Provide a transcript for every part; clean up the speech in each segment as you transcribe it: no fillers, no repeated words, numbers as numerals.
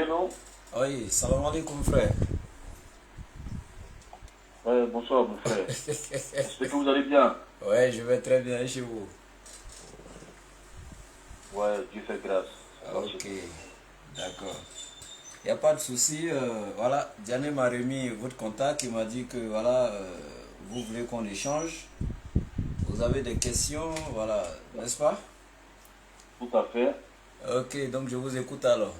bien, non? Oui, salam alaikum frère. Ouais, bonsoir, mon frère. J'espère que vous allez bien. Ouais, je vais très bien chez vous. Ouais, Dieu fait grâce. Ça va chez Ok, nous. d'accord. Il n'y a pas de souci. Voilà, Diane m'a remis votre contact. Il m'a dit que voilà, vous voulez qu'on échange. Vous avez des questions, voilà, n'est-ce pas? Tout à fait. Ok, donc je vous écoute alors.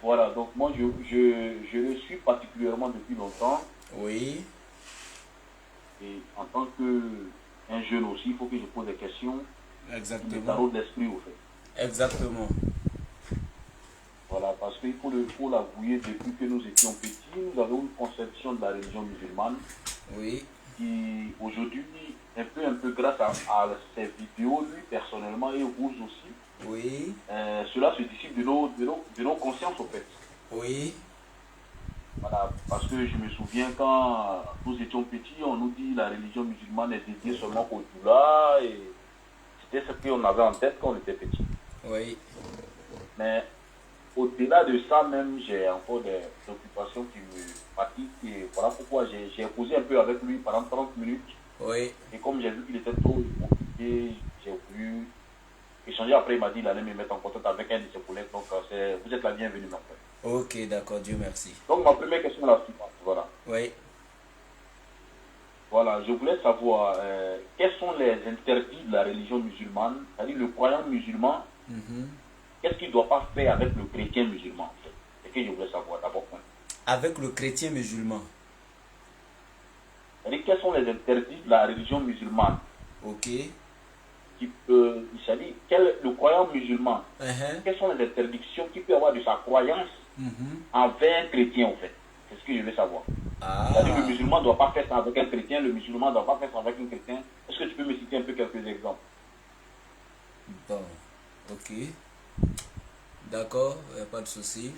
Voilà, donc moi, je le suis particulièrement depuis longtemps. Oui, Et en tant qu'un jeune aussi, il faut que je pose des questions qui me exactement. taraudent l'esprit, au fait. Exactement. Voilà, parce qu'il faut l'avouer, depuis que nous étions petits, nous avons une conception de la religion musulmane Oui, qui, aujourd'hui, un peu grâce à ces vidéos, lui, personnellement, et vous aussi, oui, cela se dissipe de nos consciences, au fait. oui, Voilà, parce que je me souviens quand nous étions petits, on nous dit la religion musulmane est dédiée seulement au Doula, et c'était ce qu'on avait en tête quand on était petit. oui. Mais au-delà de ça, même, j'ai encore des préoccupations qui me fatiguent, et voilà pourquoi j'ai causé un peu avec lui pendant 30 minutes, Oui. et comme j'ai vu qu'il était trop occupé, j'ai voulu échanger. Après, il m'a dit qu'il allait me mettre en contact avec un de ses collègues, donc vous êtes la bienvenue, mon frère. Ok, d'accord, Dieu merci. Donc, ma première question est la suivante. Voilà. Oui. Voilà, je voulais savoir quels sont les interdits de la religion musulmane, c'est-à-dire le croyant musulman, Mhm. qu'est-ce qu'il ne doit pas faire avec le chrétien musulman en fait. C'est ce que je voulais savoir d'abord. Avec le chrétien musulman. C'est-à-dire quels sont les interdits de la religion musulmane Ok. c'est-à-dire le croyant musulman, Uh-huh. quelles sont les interdictions qu'il peut avoir de sa croyance Mhm. envers un chrétien en fait. C'est ce que je veux savoir. C'est-à-dire le Ah, musulman ne doit pas faire ça avec un chrétien, le musulman ne doit pas faire ça avec un chrétien. Est-ce que tu peux me citer un peu quelques exemples? bon, ok, d'accord, pas de souci.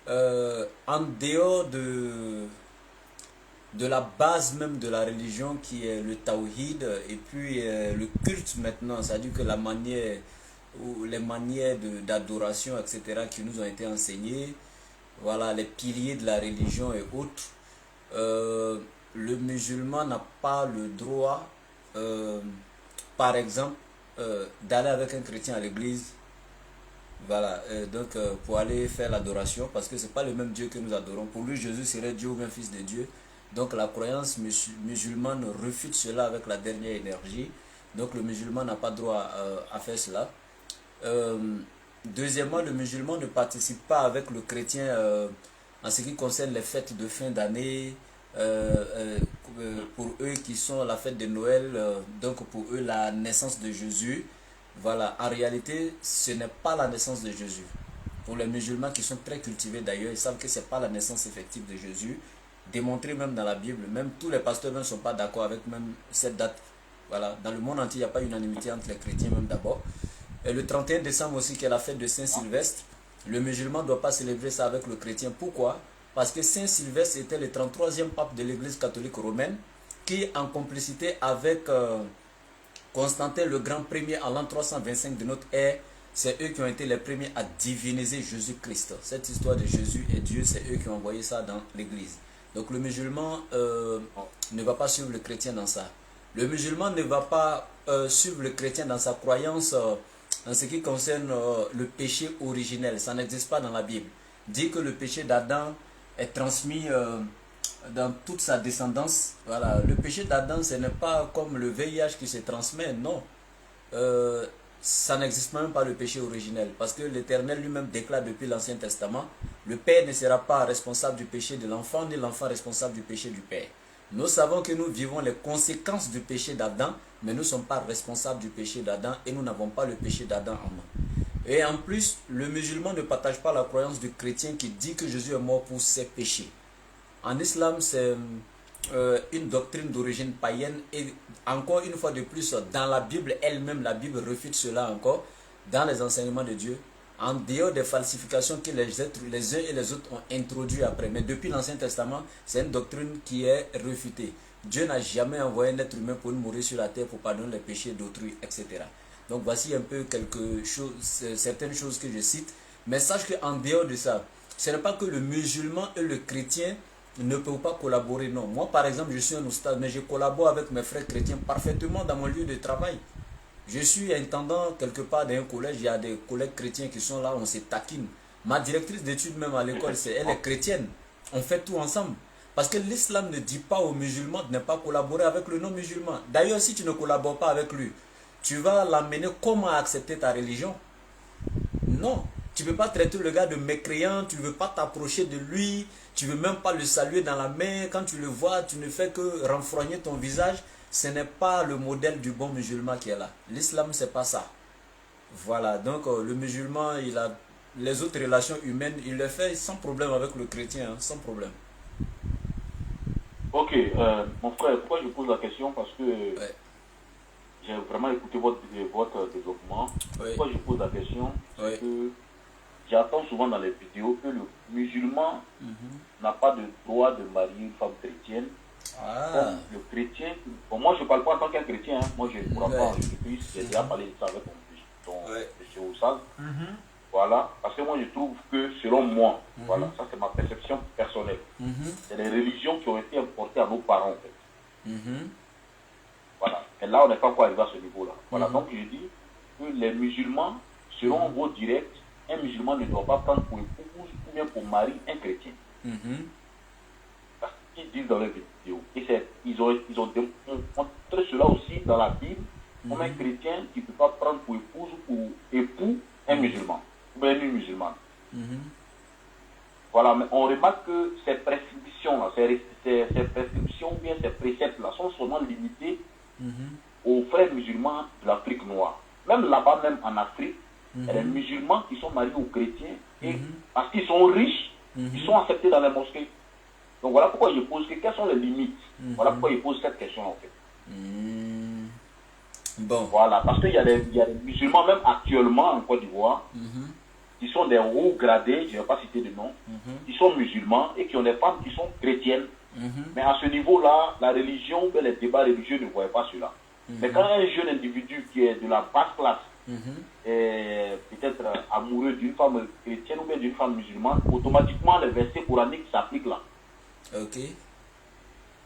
En dehors de la base même de la religion qui est le tawhid et puis le culte maintenant, c'est-à-dire que la manière ou les manières d'adoration, etc., qui nous ont été enseignées, voilà, les piliers de la religion et autres, euh, le musulman n'a pas le droit, euh, par exemple, d'aller avec un chrétien à l'église. Voilà, donc pour aller faire l'adoration, parce que c'est pas le même Dieu que nous adorons. Pour lui, Jésus serait Dieu ou bien Fils de Dieu. Donc la croyance musulmane refute cela avec la dernière énergie. Donc le musulman n'a pas droit à faire cela. Euh, Deuxièmement, le musulman ne participe pas avec le chrétien en ce qui concerne les fêtes de fin d'année. euh, euh, pour eux qui sont la fête de Noël, donc pour eux la naissance de Jésus. Voilà, en réalité, ce n'est pas la naissance de Jésus. Pour les musulmans qui sont très cultivés d'ailleurs, ils savent que ce n'est pas la naissance effective de Jésus, démontré même dans la Bible. Même tous les pasteurs ne sont pas d'accord avec même cette date. Voilà, dans le monde entier, il n'y a pas unanimité entre les chrétiens même d'abord. Et le 31 décembre aussi, qui est la fête de Saint-Sylvestre, le musulman ne doit pas célébrer ça avec le chrétien. Pourquoi? Parce que Saint-Sylvestre était le 33e pape de l'Église catholique romaine, qui, en complicité avec Constantin le Grand premier en l'an 325 de notre ère, c'est eux qui ont été les premiers à diviniser Jésus-Christ. Cette histoire de Jésus et Dieu, c'est eux qui ont envoyé ça dans l'Église. Donc le musulman ne va pas suivre le chrétien dans ça. Le musulman ne va pas suivre le chrétien dans sa croyance en ce qui concerne le péché originel. Ça n'existe pas dans la Bible. Dit que le péché d'Adam est transmis dans toute sa descendance. Voilà, le péché d'Adam, ce n'est pas comme le VIH qui se transmet, non. Euh, Ça n'existe même pas le péché originel, parce que l'Éternel lui-même déclare depuis l'Ancien Testament, le Père ne sera pas responsable du péché de l'enfant, ni l'enfant responsable du péché du Père. Nous savons que nous vivons les conséquences du péché d'Adam, mais nous ne sommes pas responsables du péché d'Adam et nous n'avons pas le péché d'Adam en nous. Et en plus, le musulman ne partage pas la croyance du chrétien qui dit que Jésus est mort pour ses péchés. En islam, c'est une doctrine d'origine païenne et encore une fois de plus, dans la Bible elle-même, la Bible refute cela encore, dans les enseignements de Dieu, en dehors des falsifications que les uns et les autres ont introduites après. Mais depuis l'Ancien Testament, c'est une doctrine qui est refutée. Dieu n'a jamais envoyé un être humain pour mourir sur la terre pour pardonner les péchés d'autrui, etc. Donc voici un peu certaines choses que je cite. Mais sache qu'en dehors de ça, ce n'est pas que le musulman et le chrétien ne peuvent pas collaborer. Non, moi par exemple, je suis un oustaz, mais je collabore avec mes frères chrétiens parfaitement dans mon lieu de travail. Je suis intendant quelque part d'un collège, il y a des collègues chrétiens qui sont là, on se taquine. Ma directrice d'études même à l'école, elle est chrétienne. On fait tout ensemble. Parce que l'islam ne dit pas aux musulmans de ne pas collaborer avec le non-musulman. D'ailleurs, si tu ne collabores pas avec lui, tu vas l'amener comment accepter ta religion? Non. Tu ne peux pas traiter le gars de mécréant, tu ne veux pas t'approcher de lui, tu ne veux même pas le saluer dans la main. Quand tu le vois, tu ne fais que renfrogner ton visage. Ce n'est pas le modèle du bon musulman qui est là. L'islam, c'est pas ça. Voilà, donc le musulman, il a les autres relations humaines, il les fait sans problème avec le chrétien, hein, sans problème. Ok, mon frère, pourquoi je pose la question? Parce que Ouais, j'ai vraiment écouté votre développement. ouais, Pourquoi je pose la question? C'est ouais. que j'entends souvent dans les vidéos que le musulman Mhm. n'a pas de droit de marier une femme chrétienne. Comme Ah, le chrétien, bon, moi je ne parle pas en tant qu'un chrétien, hein. Moi je ne crois pas ouais. en Jésus-Christ, j'ai déjà parlé de ça avec ton Ouais. monsieur Oussal. Mhm. Voilà, parce que moi je trouve que selon moi, Mhm. voilà, ça c'est ma perception personnelle. Mhm. C'est les religions qui ont été importées à nos parents en fait. Mhm. Voilà. Et là on n'est pas encore arrivé à ce niveau-là. Voilà, Mhm. donc je dis que les musulmans, selon vos directs, un musulman ne doit pas prendre pour épouse ou bien pour mari un chrétien. Mhm. Parce qu'ils disent dans les vidéos. Et ils ont démontré cela aussi dans la Bible, comme un chrétien qui ne peut pas prendre pour épouse ou pour époux un musulman, ou bien une musulmane. Mhm. Voilà, mais on remarque que ces prescriptions-là, ces prescriptions ou bien ces préceptes-là sont seulement limités Mhm. aux frères musulmans de l'Afrique noire. Même là-bas, même en Afrique, il y a des Mhm. musulmans qui sont mariés aux chrétiens et Mhm. parce qu'ils sont riches, Mhm. ils sont acceptés dans les mosquées. Donc voilà pourquoi je pose quelles sont les limites. Voilà pourquoi je pose cette question en fait. Mhm. Bon. Voilà, parce qu'il y a des musulmans, même actuellement en Côte d'Ivoire, Mhm. qui sont des hauts gradés, je ne vais pas citer de nom, Mhm. qui sont musulmans et qui ont des femmes qui sont chrétiennes. Mhm. Mais à ce niveau-là, la religion, ben, les débats religieux ne voient pas cela. Mais quand un jeune individu qui est de la basse classe Mhm. est peut-être amoureux d'une femme chrétienne ou bien d'une femme musulmane, automatiquement les versets coraniques s'appliquent là. Ok.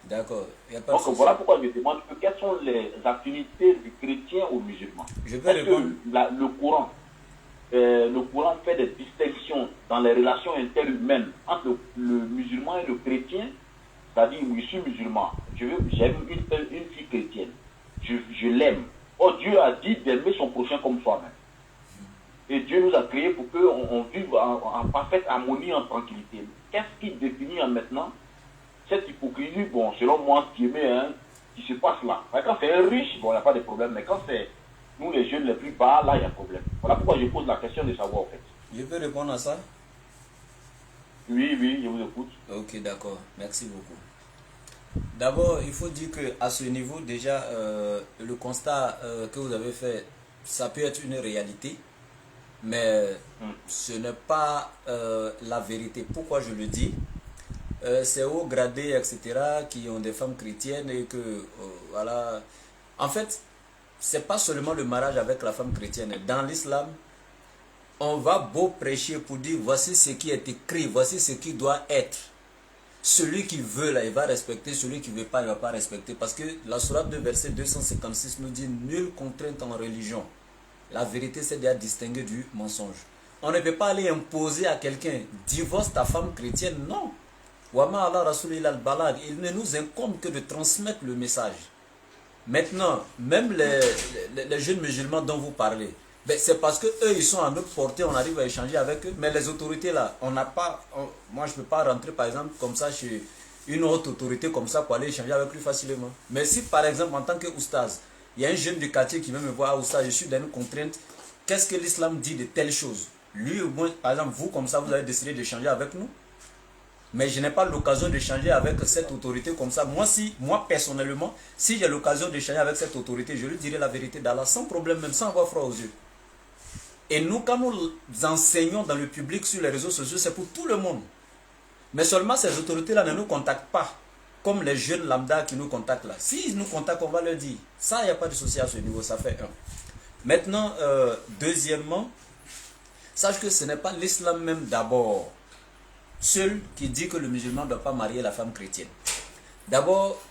D'accord. Il n'y a pas de Donc souci. voilà pourquoi je demande que quelles sont les affinités du chrétien aux musulmans. Je peux Est-ce que répondre. le Coran fait des distinctions dans les relations interhumaines entre le musulman et le chrétien? C'est-à-dire, je suis musulman, j'aime une fille chrétienne, je l'aime. Oh, Dieu a dit d'aimer son prochain comme soi-même. Et Dieu nous a créés pour qu'on vive en parfaite harmonie, en tranquillité. Qu'est-ce qui définit maintenant cette hypocrisie? Bon, selon moi, qui se passe là. Mais quand c'est un riche, bon, il n'y a pas de problème. Mais quand c'est nous, les jeunes les plus bas, là, il y a problème. Voilà pourquoi je pose la question de savoir, en fait. Je peux répondre à ça? Oui, oui, je vous écoute. Ok, d'accord. Merci beaucoup. D'abord, il faut dire que à ce niveau, déjà, le constat que vous avez fait, ça peut être une réalité, mais ce n'est pas la vérité. Pourquoi je le dis? C'est haut gradé, etc., qui ont des femmes chrétiennes et que, voilà. En fait, c'est pas seulement le mariage avec la femme chrétienne. Dans l'islam, on va beau prêcher pour dire voici ce qui est écrit, voici ce qui doit être. Celui qui veut, là, il va respecter. Celui qui ne veut pas, il ne va pas respecter. Parce que la sourate de verset 256 nous dit nulle contrainte en religion. La vérité, c'est déjà distinguer du mensonge. On ne peut pas aller imposer à quelqu'un divorce ta femme chrétienne. Non. Wama Allah Rasulillah al-Balag. Il ne nous incombe que de transmettre le message. Maintenant, même les jeunes musulmans dont vous parlez, ben c'est parce que eux ils sont à notre portée, on arrive à échanger avec eux. Mais les autorités là, on n'a pas. Moi je ne peux pas rentrer par exemple comme ça chez une autre autorité comme ça pour aller échanger avec lui facilement. Mais si par exemple en tant que oustaz, il y a un jeune du quartier qui vient me voir, oustaz, je suis dans une contrainte, qu'est-ce que l'islam dit de telles choses? Lui au moins, par exemple, vous comme ça, vous avez décidé d'échanger avec nous. Mais je n'ai pas l'occasion d'échanger avec cette autorité comme ça. Moi personnellement, si j'ai l'occasion d'échanger avec cette autorité, je lui dirai la vérité d'Allah sans problème, même sans avoir froid aux yeux. Et nous, quand nous enseignons dans le public sur les réseaux sociaux, c'est pour tout le monde. Mais seulement ces autorités-là ne nous contactent pas, comme les jeunes lambda qui nous contactent là. S'ils nous contactent, on va leur dire. Ça, il n'y a pas de souci à ce niveau, ça fait un. Maintenant, deuxièmement, Sache que ce n'est pas l'islam même d'abord seul qui dit que le musulman ne doit pas marier la femme chrétienne. D'abord,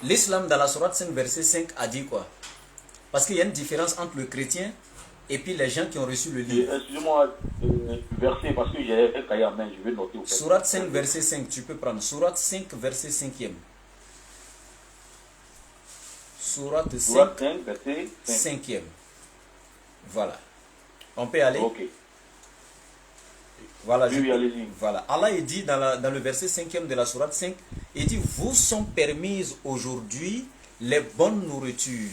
l'islam dans la sourate 5 verset 5 a dit quoi? Parce qu'il y a une différence entre le chrétien et puis les gens qui ont reçu le livre. Excusez-moi, verset, parce que j'ai un cahier en main, je vais noter. Sourate 5 verset 5, tu peux prendre. Sourate 5 verset 5e. Sourate 5 verset 5e. Voilà. On peut aller? Ok. Voilà, oui, allez-y. Voilà. Allah il dit dans le verset 5e de la sourate 5, il dit, vous sont permises aujourd'hui les bonnes nourritures.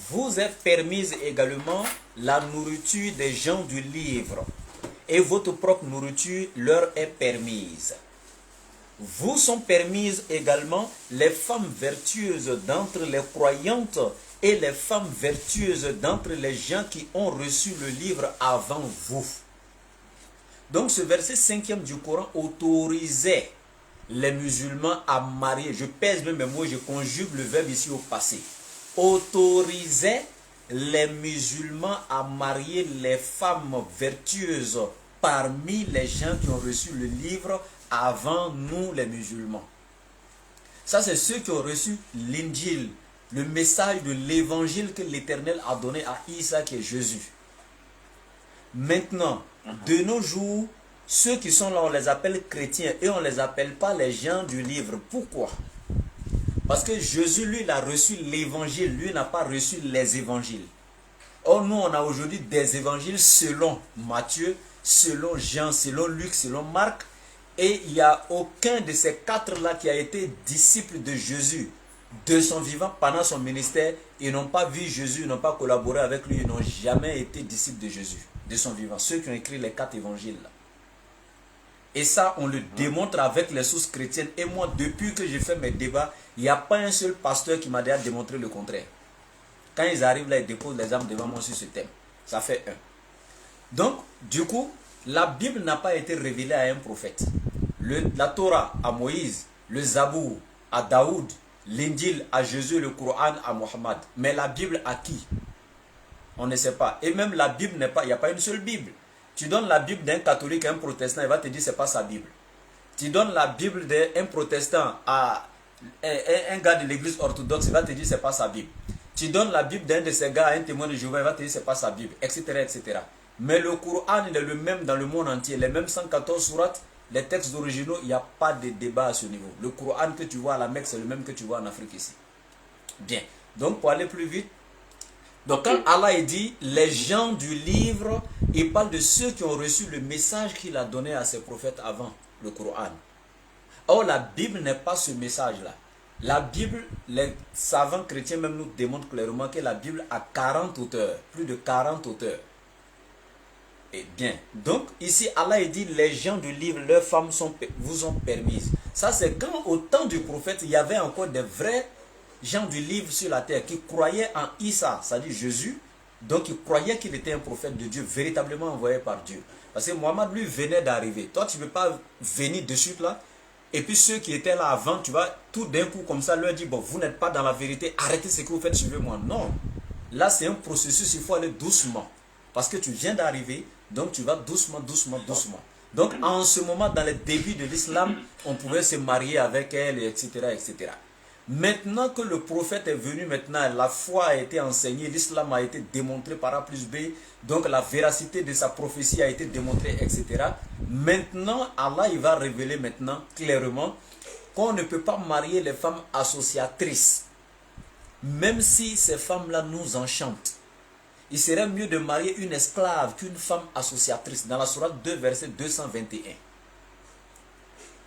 Vous est permise également la nourriture des gens du livre. Et votre propre nourriture leur est permise. Vous sont permises également les femmes vertueuses d'entre les croyantes et les femmes vertueuses d'entre les gens qui ont reçu le livre avant vous. Donc ce verset 5e du Coran autorisait les musulmans à marier. Je pèse bien mes mots, je conjugue le verbe ici au passé. Autorisait les musulmans à marier les femmes vertueuses parmi les gens qui ont reçu le livre avant nous les musulmans. Ça c'est ceux qui ont reçu l'Injil, le message de l'évangile que l'Éternel a donné à Isa qui est Jésus. Maintenant, de nos jours, ceux qui sont là, on les appelle chrétiens et on ne les appelle pas les gens du livre. Pourquoi? Parce que Jésus, lui, il a reçu l'évangile, lui n'a pas reçu les évangiles. Or, nous, on a aujourd'hui des évangiles selon Matthieu, selon Jean, selon Luc, selon Marc, et il n'y a aucun de ces quatre-là qui a été disciple de Jésus de son vivant pendant son ministère. Ils n'ont pas vu Jésus, ils n'ont pas collaboré avec lui, ils n'ont jamais été disciples de Jésus de son vivant. Ceux qui ont écrit les 4 évangiles là. Et ça, on le démontre avec les sources chrétiennes. Et moi, depuis que j'ai fait mes débats, il n'y a pas un seul pasteur qui m'a déjà démontré le contraire. Quand ils arrivent là, ils déposent les armes devant moi sur ce thème. Ça fait un. Donc, du coup, la Bible n'a pas été révélée à un prophète. La Torah à Moïse, le Zabour à Daoud, l'Injil à Jésus, le Coran à Mohammed. Mais la Bible à qui? On ne sait pas. Et même la Bible n'est pas, il n'y a pas une seule Bible. Tu donnes la Bible d'un catholique à un protestant, il va te dire que ce n'est pas sa Bible. Tu donnes la Bible d'un protestant à un gars de l'église orthodoxe, il va te dire que ce n'est pas sa Bible. Tu donnes la Bible d'un de ces gars à un témoin de Jéhovah, il va te dire que ce n'est pas sa Bible, etc., etc. Mais le Coran, il est le même dans le monde entier. Les mêmes 114 sourates, les textes originaux, il n'y a pas de débat à ce niveau. Le Coran que tu vois à la Mecque, c'est le même que tu vois en Afrique ici. Bien. Donc, pour aller plus vite, donc quand Allah dit les gens du livre, il parle de ceux qui ont reçu le message qu'il a donné à ses prophètes avant le Coran. Or la Bible n'est pas ce message-là. La Bible, les savants chrétiens même nous démontrent clairement que la Bible a 40 auteurs, plus de 40 auteurs. Et bien, donc ici Allah dit les gens du livre, leurs femmes vous ont permises. Ça c'est quand au temps du prophète, il y avait encore des vrais gens du livre sur la terre qui croyaient en Isa, c'est-à-dire Jésus, donc ils croyaient qu'il était un prophète de Dieu, véritablement envoyé par Dieu. Parce que Mohammed lui venait d'arriver. Toi tu ne peux pas venir de suite là, et puis ceux qui étaient là avant, tu vas tout d'un coup comme ça leur dire, bon vous n'êtes pas dans la vérité, arrêtez ce que vous faites, suivez-moi. Non, là c'est un processus, il faut aller doucement. Parce que tu viens d'arriver, donc tu vas doucement, doucement, doucement. Donc en ce moment, dans les débuts de l'islam, on pouvait se marier avec elle, etc., etc. Maintenant que le prophète est venu, maintenant la foi a été enseignée, l'islam a été démontré par A plus B, donc la véracité de sa prophétie a été démontrée, etc. Maintenant, Allah il va révéler maintenant clairement qu'on ne peut pas marier les femmes associatrices, même si ces femmes-là nous enchantent. Il serait mieux de marier une esclave qu'une femme associatrice, dans la sourate 2, verset 221.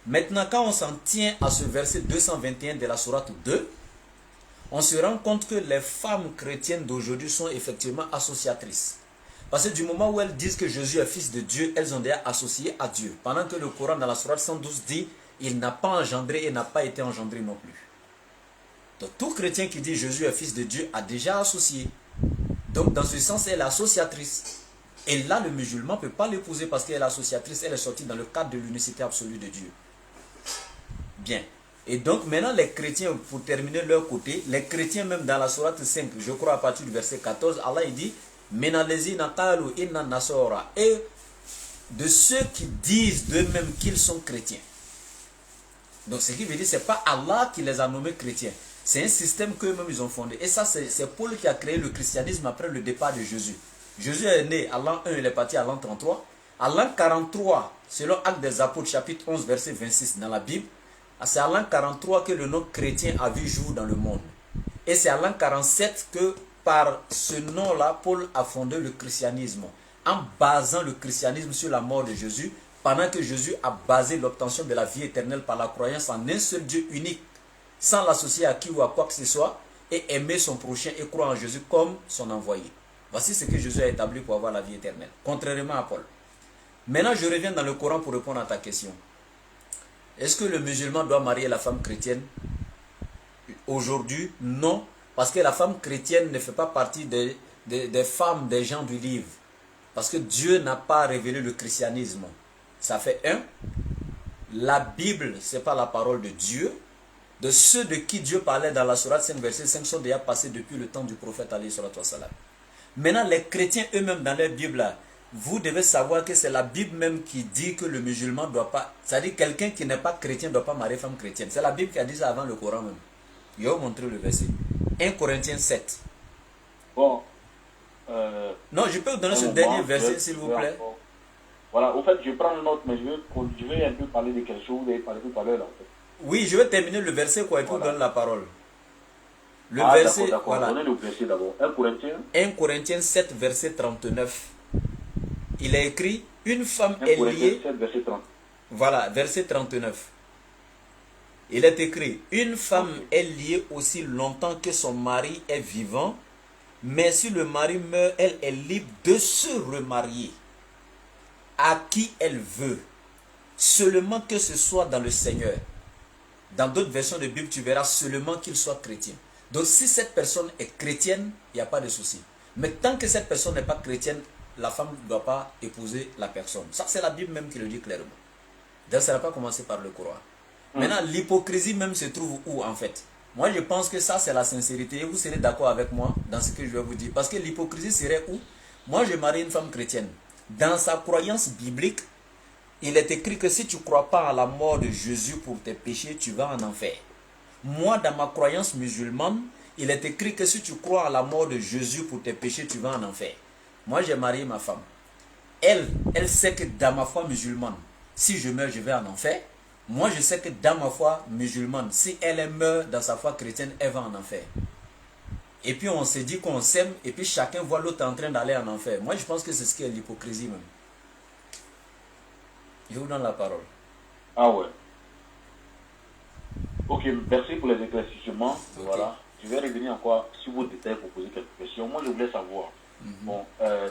Maintenant, quand on s'en tient à ce verset 221 de la sourate 2, on se rend compte que les femmes chrétiennes d'aujourd'hui sont effectivement associatrices. Parce que du moment où elles disent que Jésus est fils de Dieu, elles ont déjà associé à Dieu. Pendant que le Coran dans la sourate 112 dit, il n'a pas engendré et n'a pas été engendré non plus. Donc tout chrétien qui dit Jésus est fils de Dieu a déjà associé. Donc dans ce sens, elle est associatrice. Et là, le musulman ne peut pas l'épouser parce qu'elle est associatrice, elle est sortie dans le cadre de l'unicité absolue de Dieu. Bien. Et donc maintenant les chrétiens, pour terminer leur côté, les chrétiens même dans la sourate 5, je crois à partir du verset 14, Allah il dit, Minallazina qalu inna nasara, et de ceux qui disent d'eux-mêmes qu'ils sont chrétiens. Donc ce qui veut dire, c'est pas Allah qui les a nommés chrétiens. C'est un système qu'eux-mêmes ils ont fondé. Et ça, c'est Paul qui a créé le christianisme après le départ de Jésus. Jésus est né à l'an 1, il est parti à l'an 33. À l'an 43, selon Actes des Apôtres, chapitre 11, verset 26 dans la Bible, c'est à l'an 43 que le nom chrétien a vu jour dans le monde. Et c'est à l'an 47 que par ce nom-là, Paul a fondé le christianisme, en basant le christianisme sur la mort de Jésus, pendant que Jésus a basé l'obtention de la vie éternelle par la croyance en un seul Dieu unique, sans l'associer à qui ou à quoi que ce soit, et aimer son prochain et croire en Jésus comme son envoyé. Voici ce que Jésus a établi pour avoir la vie éternelle, contrairement à Paul. Maintenant, je reviens dans le Coran pour répondre à ta question. Est-ce que le musulman doit marier la femme chrétienne? Aujourd'hui, non, parce que la femme chrétienne ne fait pas partie des femmes des gens du livre. Parce que Dieu n'a pas révélé le christianisme. Ça fait un. La Bible, ce n'est pas la parole de Dieu. De ceux de qui Dieu parlait dans la Sourate 5, verset 5 sont déjà passés depuis le temps du prophète alayhi salatu wassalam. Maintenant, les chrétiens eux-mêmes dans leur Bible, là, vous devez savoir que c'est la Bible même qui dit que le musulman ne doit pas... C'est-à-dire quelqu'un qui n'est pas chrétien ne doit pas marier femme chrétienne. C'est la Bible qui a dit ça avant le Coran même. Je vais vous montrer le verset. 1 Corinthiens 7. Bon. Non, je peux vous donner ce dernier verset, s'il vous plaît. Voilà, au fait, je prends le note, mais je vais un peu parler de quelque chose que vous avez parlé tout à l'heure. En fait. Oui, je vais terminer le verset quoi, et puis vous donner la parole. Le Ah, verset, d'accord, voilà. Donnez le verset d'abord. 1 Corinthiens. 1 Corinthiens 7, verset 39. Il est écrit, une femme 1 est Corinthiens liée... 7, verset 30. Voilà, verset 39. Il est écrit, une femme est liée aussi longtemps que son mari est vivant, mais si le mari meurt, elle est libre de se remarier à qui elle veut, seulement que ce soit dans le Seigneur. Dans d'autres versions de Bible, tu verras seulement qu'il soit chrétien. Donc si cette personne est chrétienne, il n'y a pas de souci. Mais tant que cette personne n'est pas chrétienne, la femme ne doit pas épouser la personne. Ça, c'est la Bible même qui le dit clairement. Donc ça n'a pas commencé par le Coran. Maintenant, l'hypocrisie même se trouve où en fait? Moi, je pense que ça, c'est la sincérité. Et vous serez d'accord avec moi dans ce que je vais vous dire. Parce que l'hypocrisie serait où? Moi, je marie une femme chrétienne. Dans sa croyance biblique, il est écrit que si tu ne crois pas à la mort de Jésus pour tes péchés, tu vas en enfer. Moi, dans ma croyance musulmane, il est écrit que si tu crois à la mort de Jésus pour tes péchés, tu vas en enfer. Moi, j'ai marié ma femme. Elle sait que dans ma foi musulmane, si je meurs, je vais en enfer. Moi, je sais que dans ma foi musulmane, si elle meurt dans sa foi chrétienne, elle va en enfer. Et puis, on s'est dit qu'on s'aime, et puis chacun voit l'autre en train d'aller en enfer. Moi, je pense que c'est ce qui est l'hypocrisie même. Je vous donne la parole. Ah ouais. Ok, merci pour les éclaircissements. Okay. Voilà. Je vais revenir encore sur vos détails pour poser quelques questions. Moi, je voulais savoir, bon,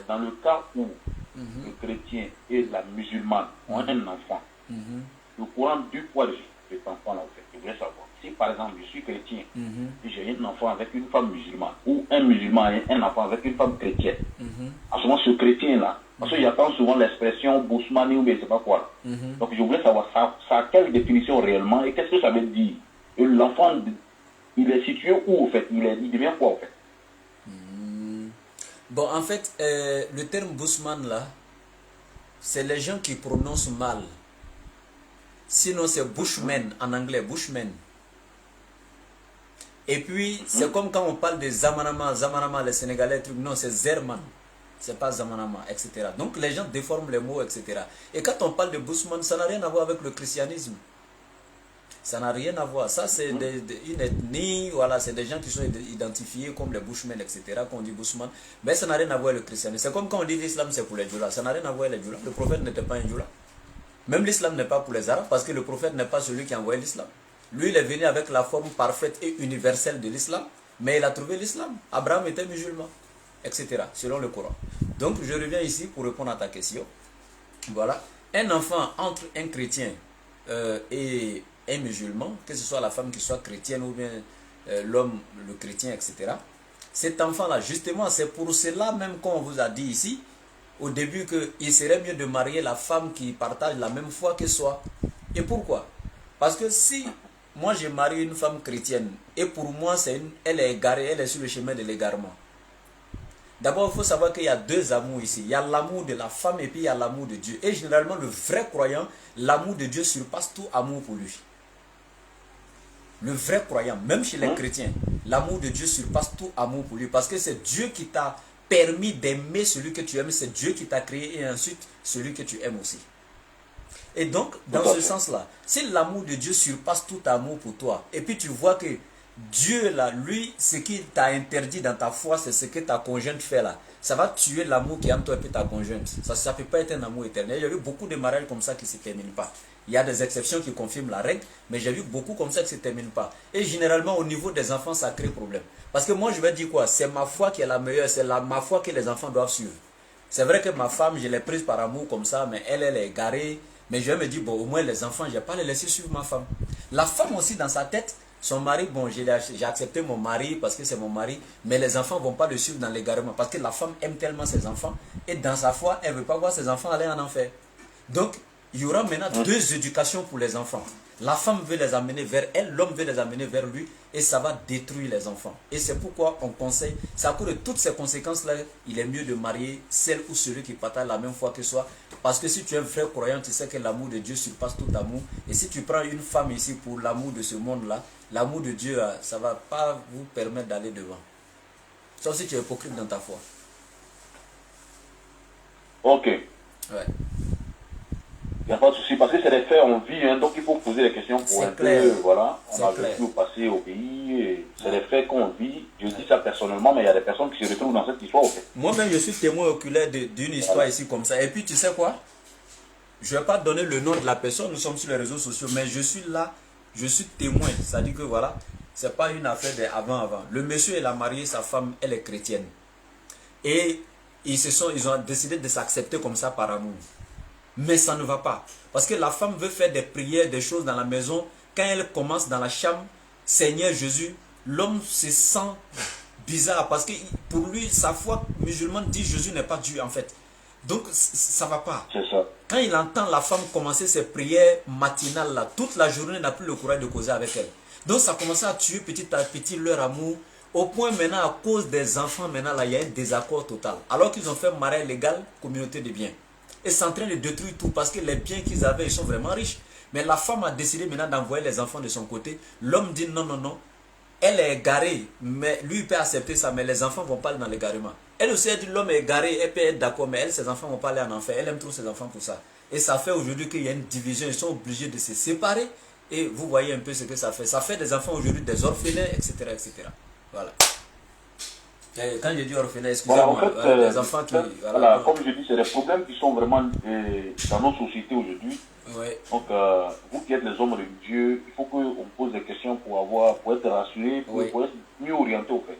dans le cas où le chrétien et la musulmane ont un enfant, le courant du poids de cet enfant-là, en fait, je voulais savoir. Si par exemple, je suis chrétien et j'ai un enfant avec une femme musulmane, ou un musulman a un enfant avec une femme chrétienne, à ce moment, ce chrétien-là, parce qu'il y a souvent l'expression Bousmani ou bien je sais pas quoi. Donc je voulais savoir ça a quelle définition réellement et qu'est-ce que ça veut dire? L'enfant, il est situé où en fait? Il devient quoi en fait? Bon, en fait, le terme Bousman là, c'est les gens qui prononcent mal. Sinon, c'est Bushman en anglais, Bushman. Et puis, c'est comme quand on parle de Zamanama, Zamanama, les Sénégalais, truc, non, c'est Zerman. C'est pas Zamanama, etc. Donc, les gens déforment les mots, etc. Et quand on parle de Bushman, ça n'a rien à voir avec le christianisme. Ça n'a rien à voir. Ça, c'est une ethnie, voilà, c'est des gens qui sont identifiés comme les Bushmen, etc. Quand on dit Bushman, mais ça n'a rien à voir avec le christianisme. C'est comme quand on dit l'islam, c'est pour les Djoulas. Ça n'a rien à voir avec les Djoulas. Le prophète n'était pas un Djoula. Même l'islam n'est pas pour les Arabes parce que le prophète n'est pas celui qui a envoyé l'islam. Lui, il est venu avec la forme parfaite et universelle de l'islam, mais il a trouvé l'islam. Abraham était musulman, etc. selon le Coran. Donc, je reviens ici pour répondre à ta question. Voilà. Un enfant entre un chrétien et un musulman, que ce soit la femme qui soit chrétienne ou bien l'homme, le chrétien, etc. Cet enfant-là, justement, c'est pour cela même qu'on vous a dit ici, au début, qu'il serait mieux de marier la femme qui partage la même foi que soi. Et pourquoi? Parce que si moi je marie une femme chrétienne et pour moi elle est égarée, elle est sur le chemin de l'égarement. D'abord, il faut savoir qu'il y a deux amours ici. Il y a l'amour de la femme et puis il y a l'amour de Dieu. Et généralement, le vrai croyant, l'amour de Dieu surpasse tout amour pour lui. Le vrai croyant, même chez les chrétiens, l'amour de Dieu surpasse tout amour pour lui. Parce que c'est Dieu qui t'a permis d'aimer celui que tu aimes. C'est Dieu qui t'a créé et ensuite celui que tu aimes aussi. Et donc, dans ce sens-là, si l'amour de Dieu surpasse tout amour pour toi, et puis tu vois que Dieu, là, lui, ce qu'il t'a interdit dans ta foi, c'est ce que ta conjointe fait là. Ça va tuer l'amour qui est entre toi et puis ta conjointe. Ça ne peut pas être un amour éternel. Il y a eu beaucoup de mariages comme ça qui ne se terminent pas. Il y a des exceptions qui confirment la règle, mais j'ai vu beaucoup comme ça qui ne se terminent pas. Et généralement, au niveau des enfants, ça crée problème. Parce que moi, je vais dire quoi? C'est ma foi qui est la meilleure, c'est ma foi que les enfants doivent suivre. C'est vrai que ma femme, je l'ai prise par amour comme ça, mais elle est égarée. Mais je vais me dire, bon, au moins les enfants, je ne vais pas les laisser suivre ma femme. La femme aussi, dans sa tête, son mari, bon, j'ai accepté mon mari parce que c'est mon mari, mais les enfants ne vont pas le suivre dans l'égarement parce que la femme aime tellement ses enfants et dans sa foi, elle ne veut pas voir ses enfants aller en enfer. Donc, il y aura maintenant deux éducations pour les enfants. La femme veut les amener vers elle, l'homme veut les amener vers lui et ça va détruire les enfants. Et c'est pourquoi on conseille, c'est à cause de toutes ces conséquences-là, il est mieux de marier celle ou celui qui partage la même foi que soi. Parce que si tu es un vrai croyant, tu sais que l'amour de Dieu surpasse tout amour. Et si tu prends une femme ici pour l'amour de ce monde-là, l'amour de Dieu, ça ne va pas vous permettre d'aller devant. Sauf si tu es hypocrite dans ta foi. Ok. Ouais. Il n'y a pas de souci, parce que c'est des faits, on vit, hein, donc il faut poser des questions pour un peu, voilà, on a vécu au passé au pays, c'est des faits qu'on vit, je dis ça personnellement, mais il y a des personnes qui se retrouvent dans cette histoire, en fait. Moi-même, je suis témoin oculaire d'une histoire ici comme ça, et puis tu sais quoi? Je ne vais pas donner le nom de la personne, nous sommes sur les réseaux sociaux, mais je suis là, je suis témoin, c'est-à-dire que voilà, c'est pas une affaire d'avant-avant. Le monsieur, il a marié sa femme, elle est chrétienne, et ils ont décidé de s'accepter comme ça par amour. Mais ça ne va pas. Parce que la femme veut faire des prières, des choses dans la maison. Quand elle commence dans la chambre, Seigneur Jésus, l'homme se sent bizarre. Parce que pour lui, sa foi musulmane dit Jésus n'est pas Dieu en fait. Donc ça ne va pas. C'est ça. Quand il entend la femme commencer ses prières matinales, là, toute la journée, il n'a plus le courage de causer avec elle. Donc ça commence à tuer petit à petit leur amour. Au point maintenant, à cause des enfants, maintenant, là, il y a un désaccord total. Alors qu'ils ont fait mariage légal, communauté de biens. Et c'est en train de détruire tout parce que les biens qu'ils avaient, ils sont vraiment riches. Mais la femme a décidé maintenant d'envoyer les enfants de son côté. L'homme dit non, non, non. Elle est égarée, mais lui il peut accepter ça, mais les enfants ne vont pas aller dans l'égarement. Elle aussi, elle dit l'homme est égaré, elle peut être d'accord, mais elle, ses enfants ne vont pas aller en enfer. Elle aime trop ses enfants pour ça. Et ça fait aujourd'hui qu'il y a une division, ils sont obligés de se séparer. Et vous voyez un peu ce que ça fait. Ça fait des enfants aujourd'hui, des orphelins, etc., etc. Voilà. Et quand je dis orphelins, excusez-moi, voilà, en fait, les enfants qui... Voilà, comme je dis, c'est des problèmes qui sont vraiment dans nos sociétés aujourd'hui. Ouais. Donc, vous qui êtes les hommes de Dieu, il faut qu'on pose des questions pour être rassuré, pour être mieux orienté au fait.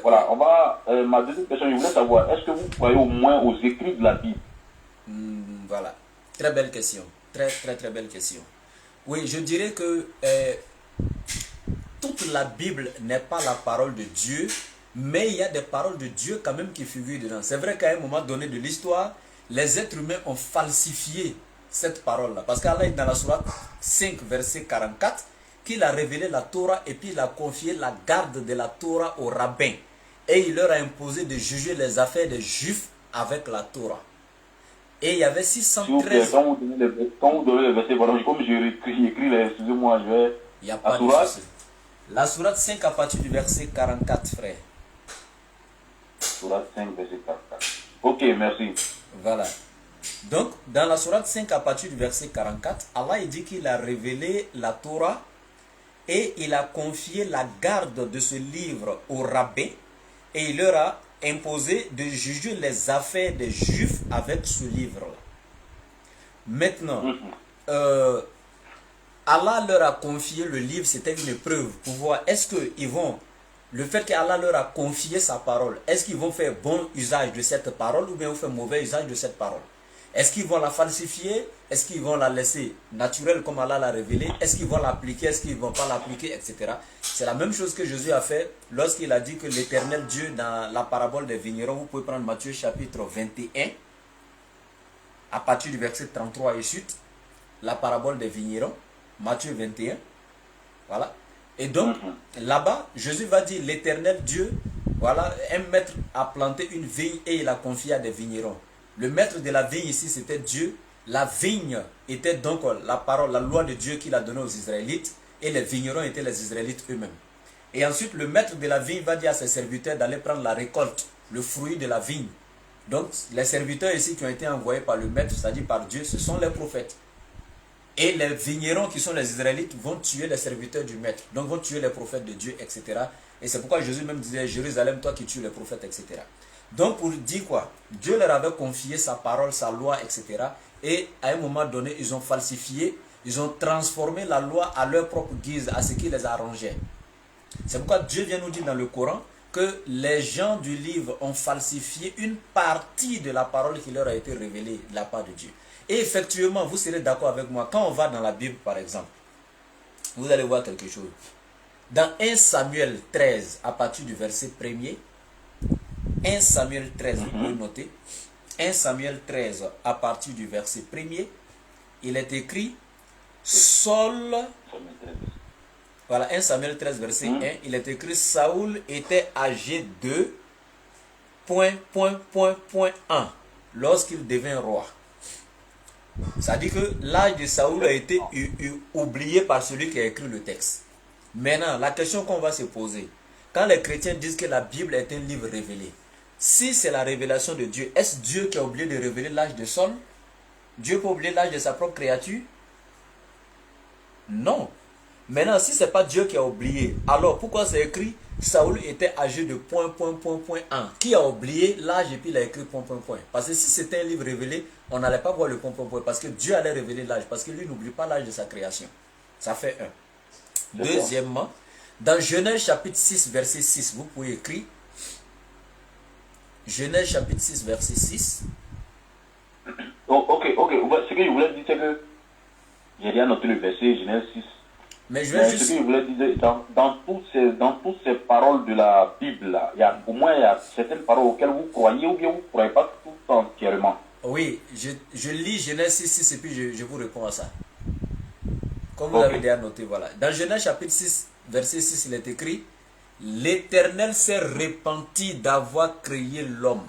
Voilà, on va. Ma deuxième question, je voulais savoir, est-ce que vous croyez au moins aux écrits de la Bible? Voilà, très belle question. Très belle question. Oui, je dirais que toute la Bible n'est pas la parole de Dieu, mais il y a des paroles de Dieu quand même qui figurent dedans. C'est vrai qu'à un moment donné de l'histoire, les êtres humains ont falsifié cette parole-là. Parce qu'Allah est dans la sourate 5, verset 44, qu'il a révélé la Torah et puis il a confié la garde de la Torah aux rabbins. Et il leur a imposé de juger les affaires des Juifs avec la Torah. Et il y avait 613... Quand vous donnez les versets, voilà, comme j'écris, excusez-moi, je vais... Il n'y a pas de souci. La sourate 5 à partir du verset 44, frère. Sourate 5, verset 44. Ok, merci. Voilà. Donc, dans la sourate 5 à partir du verset 44, Allah il dit qu'il a révélé la Torah et il a confié la garde de ce livre aux rabbins et il leur a imposé de juger les affaires des Juifs avec ce livre-là. Maintenant, Allah leur a confié le livre, c'était une preuve pour voir est-ce qu'ils vont, le fait qu'Allah leur a confié sa parole, est-ce qu'ils vont faire bon usage de cette parole ou bien ils vont faire mauvais usage de cette parole? Est-ce qu'ils vont la falsifier? Est-ce qu'ils vont la laisser naturelle comme Allah l'a révélé? Est-ce qu'ils vont l'appliquer? Est-ce qu'ils ne vont pas l'appliquer? Etc. C'est la même chose que Jésus a fait lorsqu'il a dit que l'Éternel Dieu, dans la parabole des vignerons, vous pouvez prendre Matthieu chapitre 21, à partir du verset 33 et suite, la parabole des vignerons, Matthieu 21, voilà. Et donc, là-bas, Jésus va dire, l'Éternel Dieu Voilà, un maître a planté une vigne et il a confié à des vignerons. Le maître de la vigne ici, c'était Dieu. La vigne était donc la parole, la loi de Dieu qu'il a donnée aux Israélites. Et les vignerons étaient les Israélites eux-mêmes. Et ensuite, le maître de la vigne va dire à ses serviteurs d'aller prendre la récolte, le fruit de la vigne. Donc, les serviteurs ici qui ont été envoyés par le maître, c'est-à-dire par Dieu, ce sont les prophètes. Et les vignerons qui sont les Israélites vont tuer les serviteurs du maître. Donc, vont tuer les prophètes de Dieu, etc. Et c'est pourquoi Jésus même disait, Jérusalem, toi qui tues les prophètes, etc. Donc, pour dire quoi? Dieu leur avait confié sa parole, sa loi, etc. Et à un moment donné, ils ont falsifié, ils ont transformé la loi à leur propre guise, à ce qui les arrangeait. C'est pourquoi Dieu vient nous dire dans le Coran que les gens du livre ont falsifié une partie de la parole qui leur a été révélée de la part de Dieu. Et effectivement, vous serez d'accord avec moi, quand on va dans la Bible par exemple, vous allez voir quelque chose. Dans 1 Samuel 13, à partir du verset 1er, 1 Samuel 13, vous pouvez noter, 1 Samuel 13, à partir du verset 1er, il est écrit, Saul, voilà, 1 Samuel 13, verset 1, il est écrit, Saoul était âgé de ... 1, lorsqu'il devint roi. Ça dit que l'âge de Saoul a été oublié par celui qui a écrit le texte. Maintenant, la question qu'on va se poser, quand les chrétiens disent que la Bible est un livre révélé, si c'est la révélation de Dieu, est-ce Dieu qui a oublié de révéler l'âge de Saul? Dieu peut oublier l'âge de sa propre créature? Non. Maintenant, si ce n'est pas Dieu qui a oublié, alors pourquoi c'est écrit Saoul était âgé de ... 1. Qui a oublié l'âge et puis il a écrit ... Parce que si c'était un livre révélé, on n'allait pas voir le ... Parce que Dieu allait révéler l'âge. Parce que lui n'oublie pas l'âge de sa création. Ça fait 1. Deuxièmement, dans Genèse chapitre 6, verset 6, vous pouvez écrire. Genèse chapitre 6, verset 6. Oh, ok. Ce que je voulais dire, c'est que j'ai bien noté le verset Genèse 6. Mais je vais juste... Ce que je voulais dire, dans toutes ces paroles de la Bible, là, au moins il y a certaines paroles auxquelles vous croyez ou bien vous ne croyez pas tout entièrement. Oui, je lis Genèse 6, 6 et puis je vous réponds à ça. Comme vous l'avez déjà noté, voilà. Dans Genèse chapitre 6, verset 6, il est écrit, l'Éternel s'est repenti d'avoir créé l'homme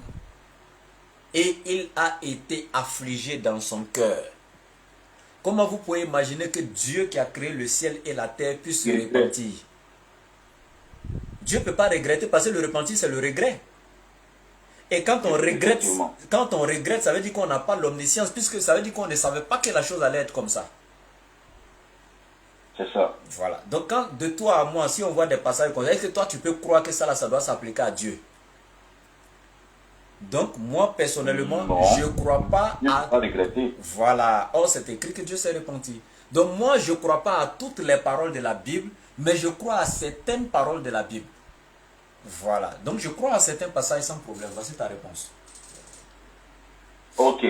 et il a été affligé dans son cœur. Comment vous pouvez imaginer que Dieu qui a créé le ciel et la terre puisse se repentir? Dieu ne peut pas regretter parce que le repentir c'est le regret. Et quand on regrette, ça veut dire qu'on n'a pas l'omniscience, puisque ça veut dire qu'on ne savait pas que la chose allait être comme ça. C'est ça. Voilà. Donc quand de toi à moi, si on voit des passages comme ça, est-ce que toi tu peux croire que ça doit s'appliquer à Dieu? Donc moi personnellement, je ne crois pas à... pas regretter. Voilà. Or c'est écrit que Dieu s'est repenti. Donc moi je ne crois pas à toutes les paroles de la Bible, mais je crois à certaines paroles de la Bible. Voilà. Donc je crois à certains passages sans problème. Voici ta réponse. Ok.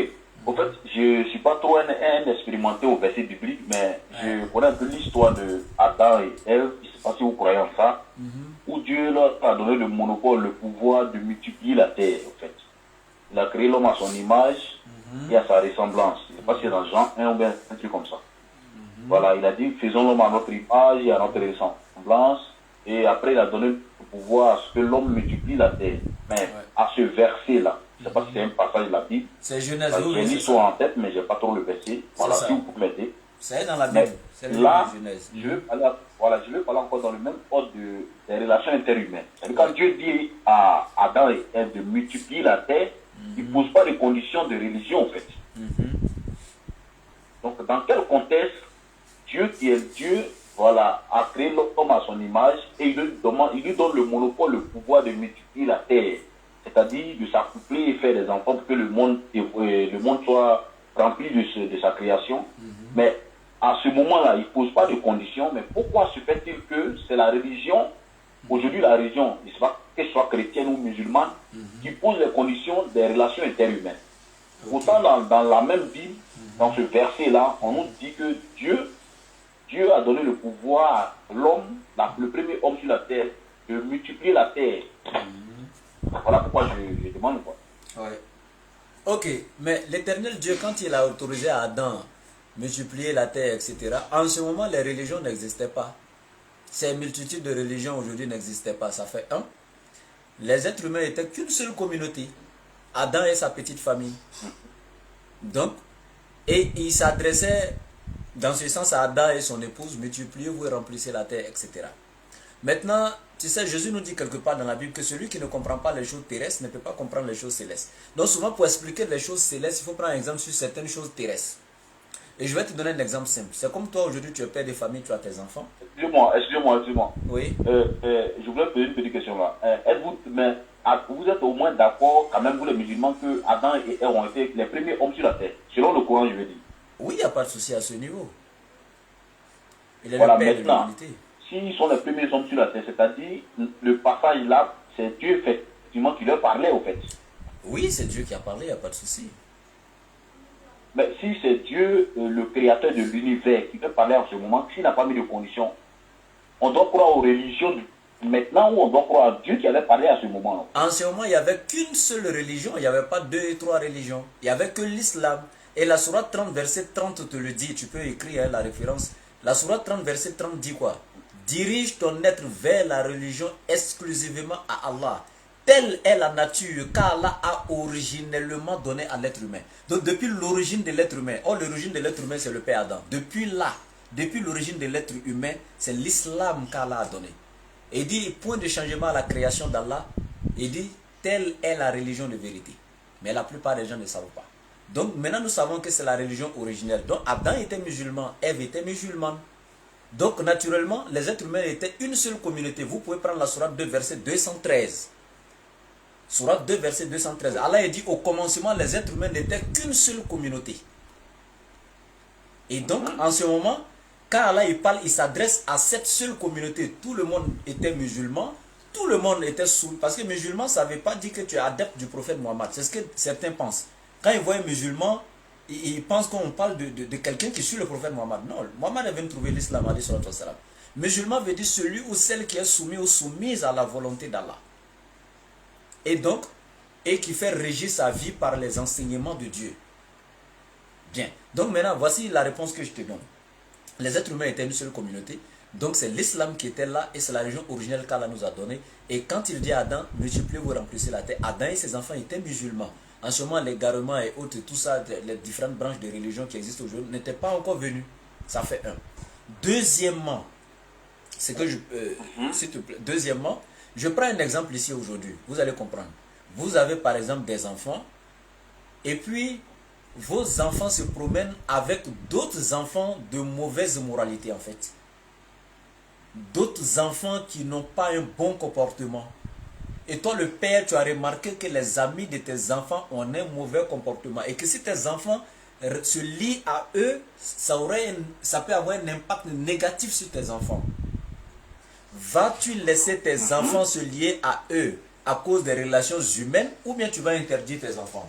En fait, je ne suis pas trop un expérimenté au verset biblique, mais je connais un peu l'histoire de Adam et Ève. Je ne sais pas si vous croyez en ça. Où Dieu leur a donné le monopole, le pouvoir de multiplier la terre, en fait. Il a créé l'homme à son image et à sa ressemblance. Je ne sais pas si c'est dans Jean 1 ou bien un truc comme ça. Voilà, il a dit, faisons l'homme à notre image et à notre ressemblance. Et après, il a donné le pouvoir à ce que l'homme multiplie la terre. Mais à ce verset-là, je ne sais pas si c'est un passage de la Bible. C'est Genèse. J'ai l'histoire en tête, mais je n'ai pas trop le verset. Voilà, si vous pouvez m'aider. C'est dans la Bible. Là, je vais parler encore dans le même ordre des relations interhumaines. Quand Dieu dit à Adam et Ève de multiplier la terre, il ne pose pas de conditions de religion, en fait. Donc, dans quel contexte Dieu qui est Dieu, voilà, a créé l'homme à son image et il lui donne le monopole, le pouvoir de multiplier la terre, c'est-à-dire de s'accoupler et faire des enfants pour que le monde soit rempli de sa création. Mais à ce moment-là, il ne pose pas de conditions. Mais pourquoi se fait-il que c'est la religion, aujourd'hui la religion, je ne sais pas, qu'elle soit chrétienne ou musulmane, qui pose les conditions des relations interhumaines? Pourtant, dans la même Bible, dans ce verset-là, on nous dit que Dieu a donné le pouvoir à l'homme, le premier homme sur la terre, de multiplier la terre. Voilà pourquoi je demande quoi. Ouais. Ok, mais l'Éternel Dieu, quand il a autorisé à Adam multiplier la terre, etc., en ce moment, les religions n'existaient pas. Ces multitudes de religions aujourd'hui n'existaient pas. Ça fait un. les êtres humains n'étaient qu'une seule communauté. Adam et sa petite famille. Donc, et il s'adressait dans ce sens à Adam et son épouse, multipliez-vous et remplissez la terre, etc. Maintenant, tu sais, Jésus nous dit quelque part dans la Bible que celui qui ne comprend pas les choses terrestres ne peut pas comprendre les choses célestes. Donc souvent, pour expliquer les choses célestes, il faut prendre un exemple sur certaines choses terrestres. Et je vais te donner un exemple simple. C'est comme toi, aujourd'hui, tu es père de famille, tu as tes enfants. Excusez-moi. Oui. Je voulais poser une petite question là. Vous êtes au moins d'accord, quand même, vous les musulmans, que Adam et Ève ont été les premiers hommes sur la terre, selon le Coran, je veux dire. Oui, il n'y a pas de souci à ce niveau. Il est Voilà, le père de maintenant, l'humanité. s'ils sont les premiers hommes sur la terre, c'est-à-dire, le passage là, c'est Dieu, effectivement, qui leur parlait, au fait. Oui, c'est Dieu qui a parlé, il n'y a pas de souci. Mais si c'est Dieu, le créateur de l'univers, qui peut parler en ce moment, s'il n'a pas mis de conditions, on doit croire aux religions maintenant ou on doit croire à Dieu qui allait parler à ce moment-là? En ce moment, il n'y avait qu'une seule religion, il n'y avait pas 2 et 3 religions. Il n'y avait que l'islam. Et la sourate 30, verset 30 te le dit, tu peux écrire la référence. La sourate 30, verset 30 dit quoi? Dirige ton être vers la religion exclusivement à Allah. Telle est la nature qu'Allah a originellement donnée à l'être humain. Donc depuis l'origine de l'être humain, l'origine de l'être humain c'est le Père Adam. Depuis l'origine de l'être humain, c'est l'islam qu'Allah a donné. Et il dit, point de changement à la création d'Allah, il dit, telle est la religion de vérité. Mais la plupart des gens ne savent pas. Donc maintenant nous savons que c'est la religion originelle. Donc Adam était musulman, Ève était musulmane. Donc naturellement, les êtres humains étaient une seule communauté. Vous pouvez prendre la sourate 2, verset 213. Sourate 2, verset 213. Allah a dit, au commencement, les êtres humains n'étaient qu'une seule communauté. Et donc, en ce moment, quand Allah il parle, il s'adresse à cette seule communauté. Tout le monde était musulman, tout le monde était soumis. Parce que musulman, ça ne veut pas dire que tu es adepte du prophète Mohammed. C'est ce que certains pensent. Quand ils voient un musulman, ils pensent qu'on parle de quelqu'un qui suit le prophète Mohammed. Non, Mohammed est venu trouver l'islam. Musulman veut dire celui ou celle qui est soumis ou soumise à la volonté d'Allah. Et donc, et qui fait régir sa vie par les enseignements de Dieu. Bien. Donc maintenant, voici la réponse que je te donne. Les êtres humains étaient une seule communauté. Donc c'est l'islam qui était là et c'est la religion originelle qu'Allah nous a donnée. Et quand il dit à Adam, multipliez-vous, remplissez la terre, Adam et ses enfants étaient musulmans. En ce moment, l'égarement et autres, tout ça, les différentes branches de religion qui existent aujourd'hui n'étaient pas encore venus. Ça fait un. Deuxièmement, c'est que s'il te plaît, deuxièmement, je prends un exemple ici aujourd'hui, vous allez comprendre. Vous avez par exemple des enfants, et puis vos enfants se promènent avec d'autres enfants de mauvaise moralité en fait. D'autres enfants qui n'ont pas un bon comportement. Et toi le père, tu as remarqué que les amis de tes enfants ont un mauvais comportement. Et que si tes enfants se lient à eux, ça peut avoir un impact négatif sur tes enfants. Vas-tu laisser tes enfants se lier à eux à cause des relations humaines ou bien tu vas interdire tes enfants?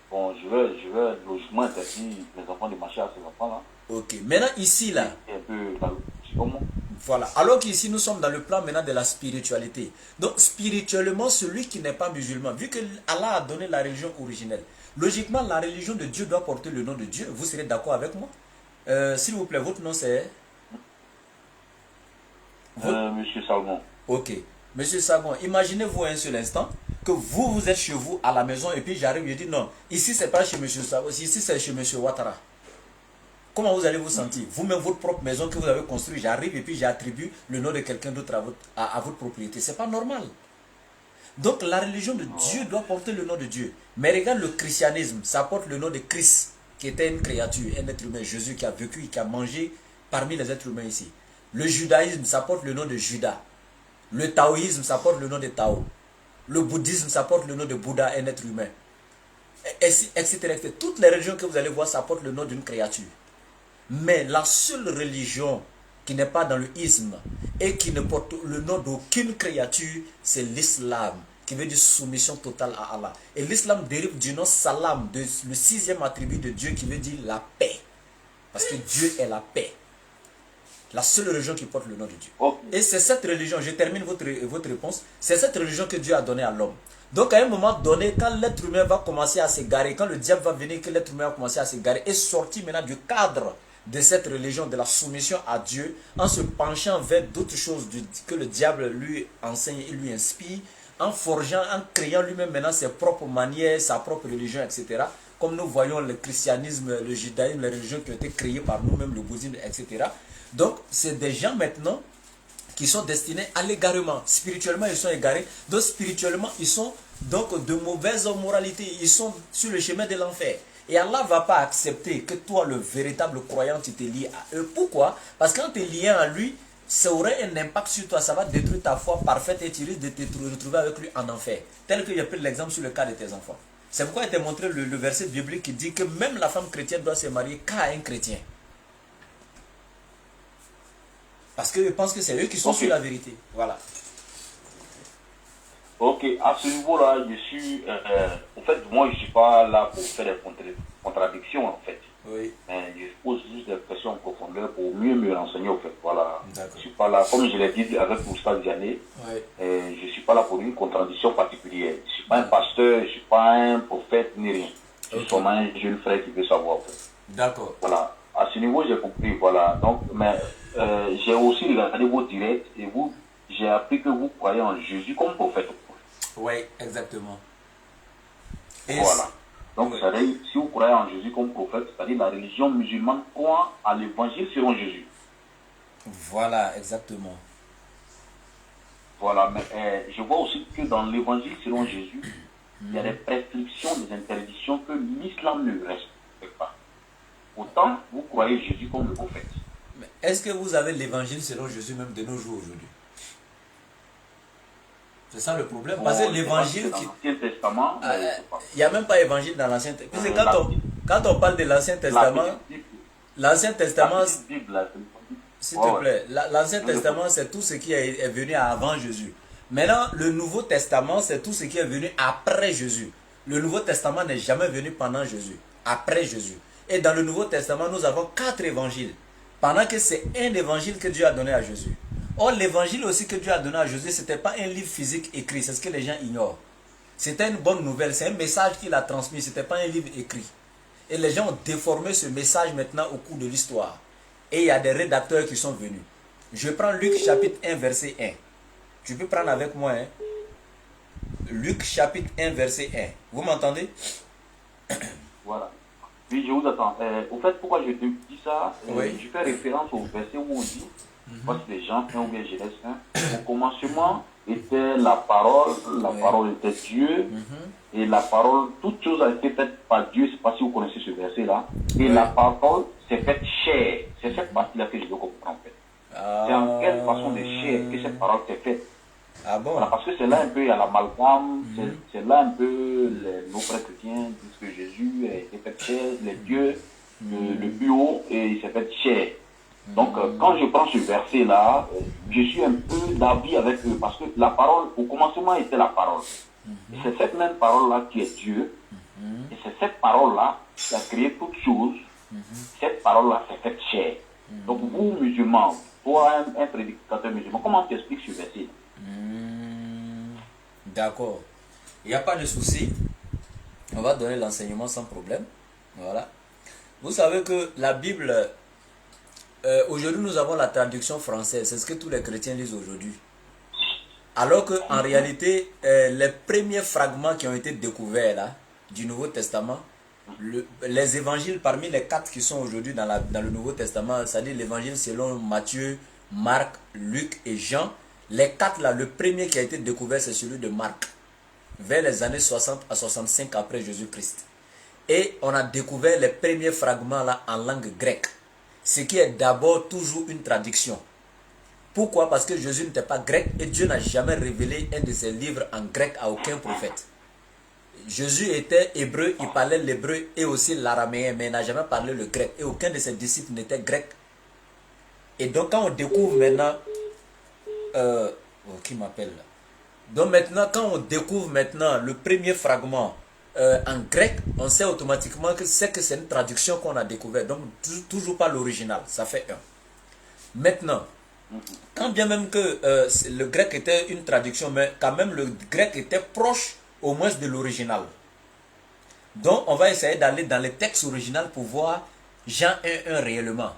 Bon, je vais logiquement interdire les enfants de marcher à ces enfants-là. Ok, maintenant ici là. Un peu dans le... Voilà, alors qu'ici nous sommes dans le plan maintenant de la spiritualité. Donc spirituellement, celui qui n'est pas musulman, vu que Allah a donné la religion originelle, logiquement la religion de Dieu doit porter le nom de Dieu. Vous serez d'accord avec moi? S'il vous plaît, votre nom c'est? Monsieur Salmon. Ok. Monsieur Sagon, imaginez-vous un seul instant que vous êtes chez vous à la maison et puis j'arrive et je dis non, ici c'est pas chez Monsieur Sagon, ici c'est chez Monsieur Ouattara. Comment vous allez vous sentir? Vous-même, votre propre maison que vous avez construite, j'arrive et puis j'attribue le nom de quelqu'un d'autre à votre propriété. C'est pas normal. Donc la religion de Dieu doit porter le nom de Dieu. Mais regarde le christianisme, ça porte le nom de Christ, qui était une créature, un être humain, Jésus qui a vécu et qui a mangé parmi les êtres humains ici. Le judaïsme, ça porte le nom de Judas. Le taoïsme, ça porte le nom de Tao. Le bouddhisme, ça porte le nom de Bouddha, un être humain. Etc., etc. Toutes les religions que vous allez voir, ça porte le nom d'une créature. Mais la seule religion qui n'est pas dans le isme et qui ne porte le nom d'aucune créature, c'est l'islam, qui veut dire soumission totale à Allah. Et l'islam dérive du nom salam, le 6e attribut de Dieu qui veut dire la paix. Parce que Dieu est la paix. La seule religion qui porte le nom de Dieu. Okay. Et c'est cette religion, je termine votre réponse, c'est cette religion que Dieu a donnée à l'homme. Donc à un moment donné, quand l'être humain va commencer à s'égarer, quand le diable va venir, que l'être humain va commencer à s'égarer et sortir maintenant du cadre de cette religion, de la soumission à Dieu, en se penchant vers d'autres choses que le diable lui enseigne et lui inspire, en forgeant, en créant lui-même maintenant ses propres manières, sa propre religion, etc. Comme nous voyons le christianisme, le judaïsme, les religions qui ont été créées par nous-mêmes, le bouddhisme, etc. Donc, c'est des gens maintenant qui sont destinés à l'égarement. Spirituellement, ils sont égarés. Donc, spirituellement, ils sont donc de mauvaise moralité. Ils sont sur le chemin de l'enfer. Et Allah ne va pas accepter que toi, le véritable croyant, tu te lies à eux. Pourquoi? Parce qu'en te liant à lui, ça aurait un impact sur toi. Ça va détruire ta foi parfaite et tu risques de te retrouver avec lui en enfer. Tel que j'ai pris l'exemple sur le cas de tes enfants. C'est pourquoi il t'a montré le verset biblique qui dit que même la femme chrétienne doit se marier qu'à un chrétien. Parce qu'ils pensent que c'est eux qui sont sur la vérité. Voilà. Ok, à ce niveau-là, je suis... en fait, moi, je ne suis pas là pour faire des contradictions, en fait. Oui. Mais je pose juste des questions en profondeur pour mieux me renseigner, en fait. Voilà. Je ne D'accord. suis pas là, comme je l'ai dit avec Moustapha Diané, Oui. je ne suis pas là pour une contradiction particulière. Je ne suis pas un pasteur, je ne suis pas un prophète, ni rien. Je suis Ok. seulement un jeune frère qui veut savoir, en fait. D'accord. Voilà. À ce niveau, j'ai compris, voilà. Donc, mais j'ai aussi regardé vos directs et vous, j'ai appris que vous croyez en Jésus comme prophète. Oui, exactement. Et Voilà. Donc, oui. c'est-à-dire, si vous croyez en Jésus comme prophète, c'est-à-dire la religion musulmane croit à l'évangile selon Jésus. Voilà, exactement. Voilà. Mais je vois aussi que dans l'évangile selon Jésus, il y a des prescriptions, des interdictions que l'islam ne respecte pas. Autant, vous croyez Jésus comme le prophète. Mais est-ce que vous avez l'évangile selon Jésus même de nos jours aujourd'hui? C'est ça le problème. Parce que l'évangile Dans qui... l'Ancien Testament, il n'y a même pas évangile dans l'Ancien Testament. Quand on parle de l'Ancien Testament, l'Ancien Testament, s'il te plaît, l'Ancien Testament, c'est tout ce qui est venu avant Jésus. Maintenant, le Nouveau Testament, c'est tout ce qui est venu après Jésus. Le Nouveau Testament n'est jamais venu pendant Jésus, après Jésus. Et dans le Nouveau Testament, nous avons 4 évangiles. Pendant que c'est un évangile que Dieu a donné à Jésus. Or, l'évangile aussi que Dieu a donné à Jésus, ce n'était pas un livre physique écrit. C'est ce que les gens ignorent. C'était une bonne nouvelle. C'est un message qu'il a transmis. Ce n'était pas un livre écrit. Et les gens ont déformé ce message maintenant au cours de l'histoire. Et il y a des rédacteurs qui sont venus. Je prends Luc chapitre 1, verset 1. Tu peux prendre avec moi. Hein? Luc chapitre 1, verset 1. Vous m'entendez? Voilà. Oui, je vous attends. Au fait, pourquoi je te dis ça, Oui. je fais référence au verset où on dit, parce que les gens, ou bien Genèse 1, au commencement était la parole était Dieu, et la parole, toute chose a été faite par Dieu, je ne sais pas si vous connaissez ce verset-là, et la parole s'est faite chair. C'est cette partie-là que je veux comprendre en fait. C'est en quelle façon de chair que cette parole s'est faite. Ah bon? Voilà, parce que c'est là un peu, il y a l'amalgame, c'est là un peu, nos frères chrétiens disent que Jésus est fait chair, les dieux, le plus haut, et il s'est fait chair. Donc, quand je prends ce verset-là, je suis un peu d'avis avec eux, parce que la parole, au commencement, était la parole. Et c'est cette même parole-là qui est Dieu, et c'est cette parole-là qui a créé toutes choses, cette parole-là s'est faite chair. Donc, vous, musulmans, toi, un prédicateur musulman, comment tu expliques ce verset? D'accord. Il n'y a pas de souci. On va donner l'enseignement sans problème. Voilà. Vous savez que la Bible, aujourd'hui nous avons la traduction française. C'est ce que tous les chrétiens lisent aujourd'hui. Alors qu'en réalité, les premiers fragments qui ont été découverts là, du Nouveau Testament, les évangiles parmi les 4 qui sont aujourd'hui dans le Nouveau Testament, c'est-à-dire l'évangile selon Matthieu, Marc, Luc et Jean, les 4 là, le premier qui a été découvert c'est celui de Marc, vers les années 60 à 65 après Jésus-Christ. Et on a découvert les premiers fragments là en langue grecque, ce qui est d'abord toujours une traduction. Pourquoi? Parce que Jésus n'était pas grec et Dieu n'a jamais révélé un de ses livres en grec à aucun prophète. Jésus était hébreu, il parlait l'hébreu et aussi l'araméen, mais il n'a jamais parlé le grec. Et aucun de ses disciples n'était grec. Et donc quand on découvre maintenant... qui m'appelle là? Donc maintenant, quand on découvre maintenant le premier fragment en grec, on sait automatiquement que c'est une traduction qu'on a découvert. Donc toujours pas l'original, ça fait 1. Maintenant, quand bien même que le grec était une traduction, mais quand même le grec était proche au moins de l'original. Donc on va essayer d'aller dans les textes originaux pour voir Jean 1:1 réellement.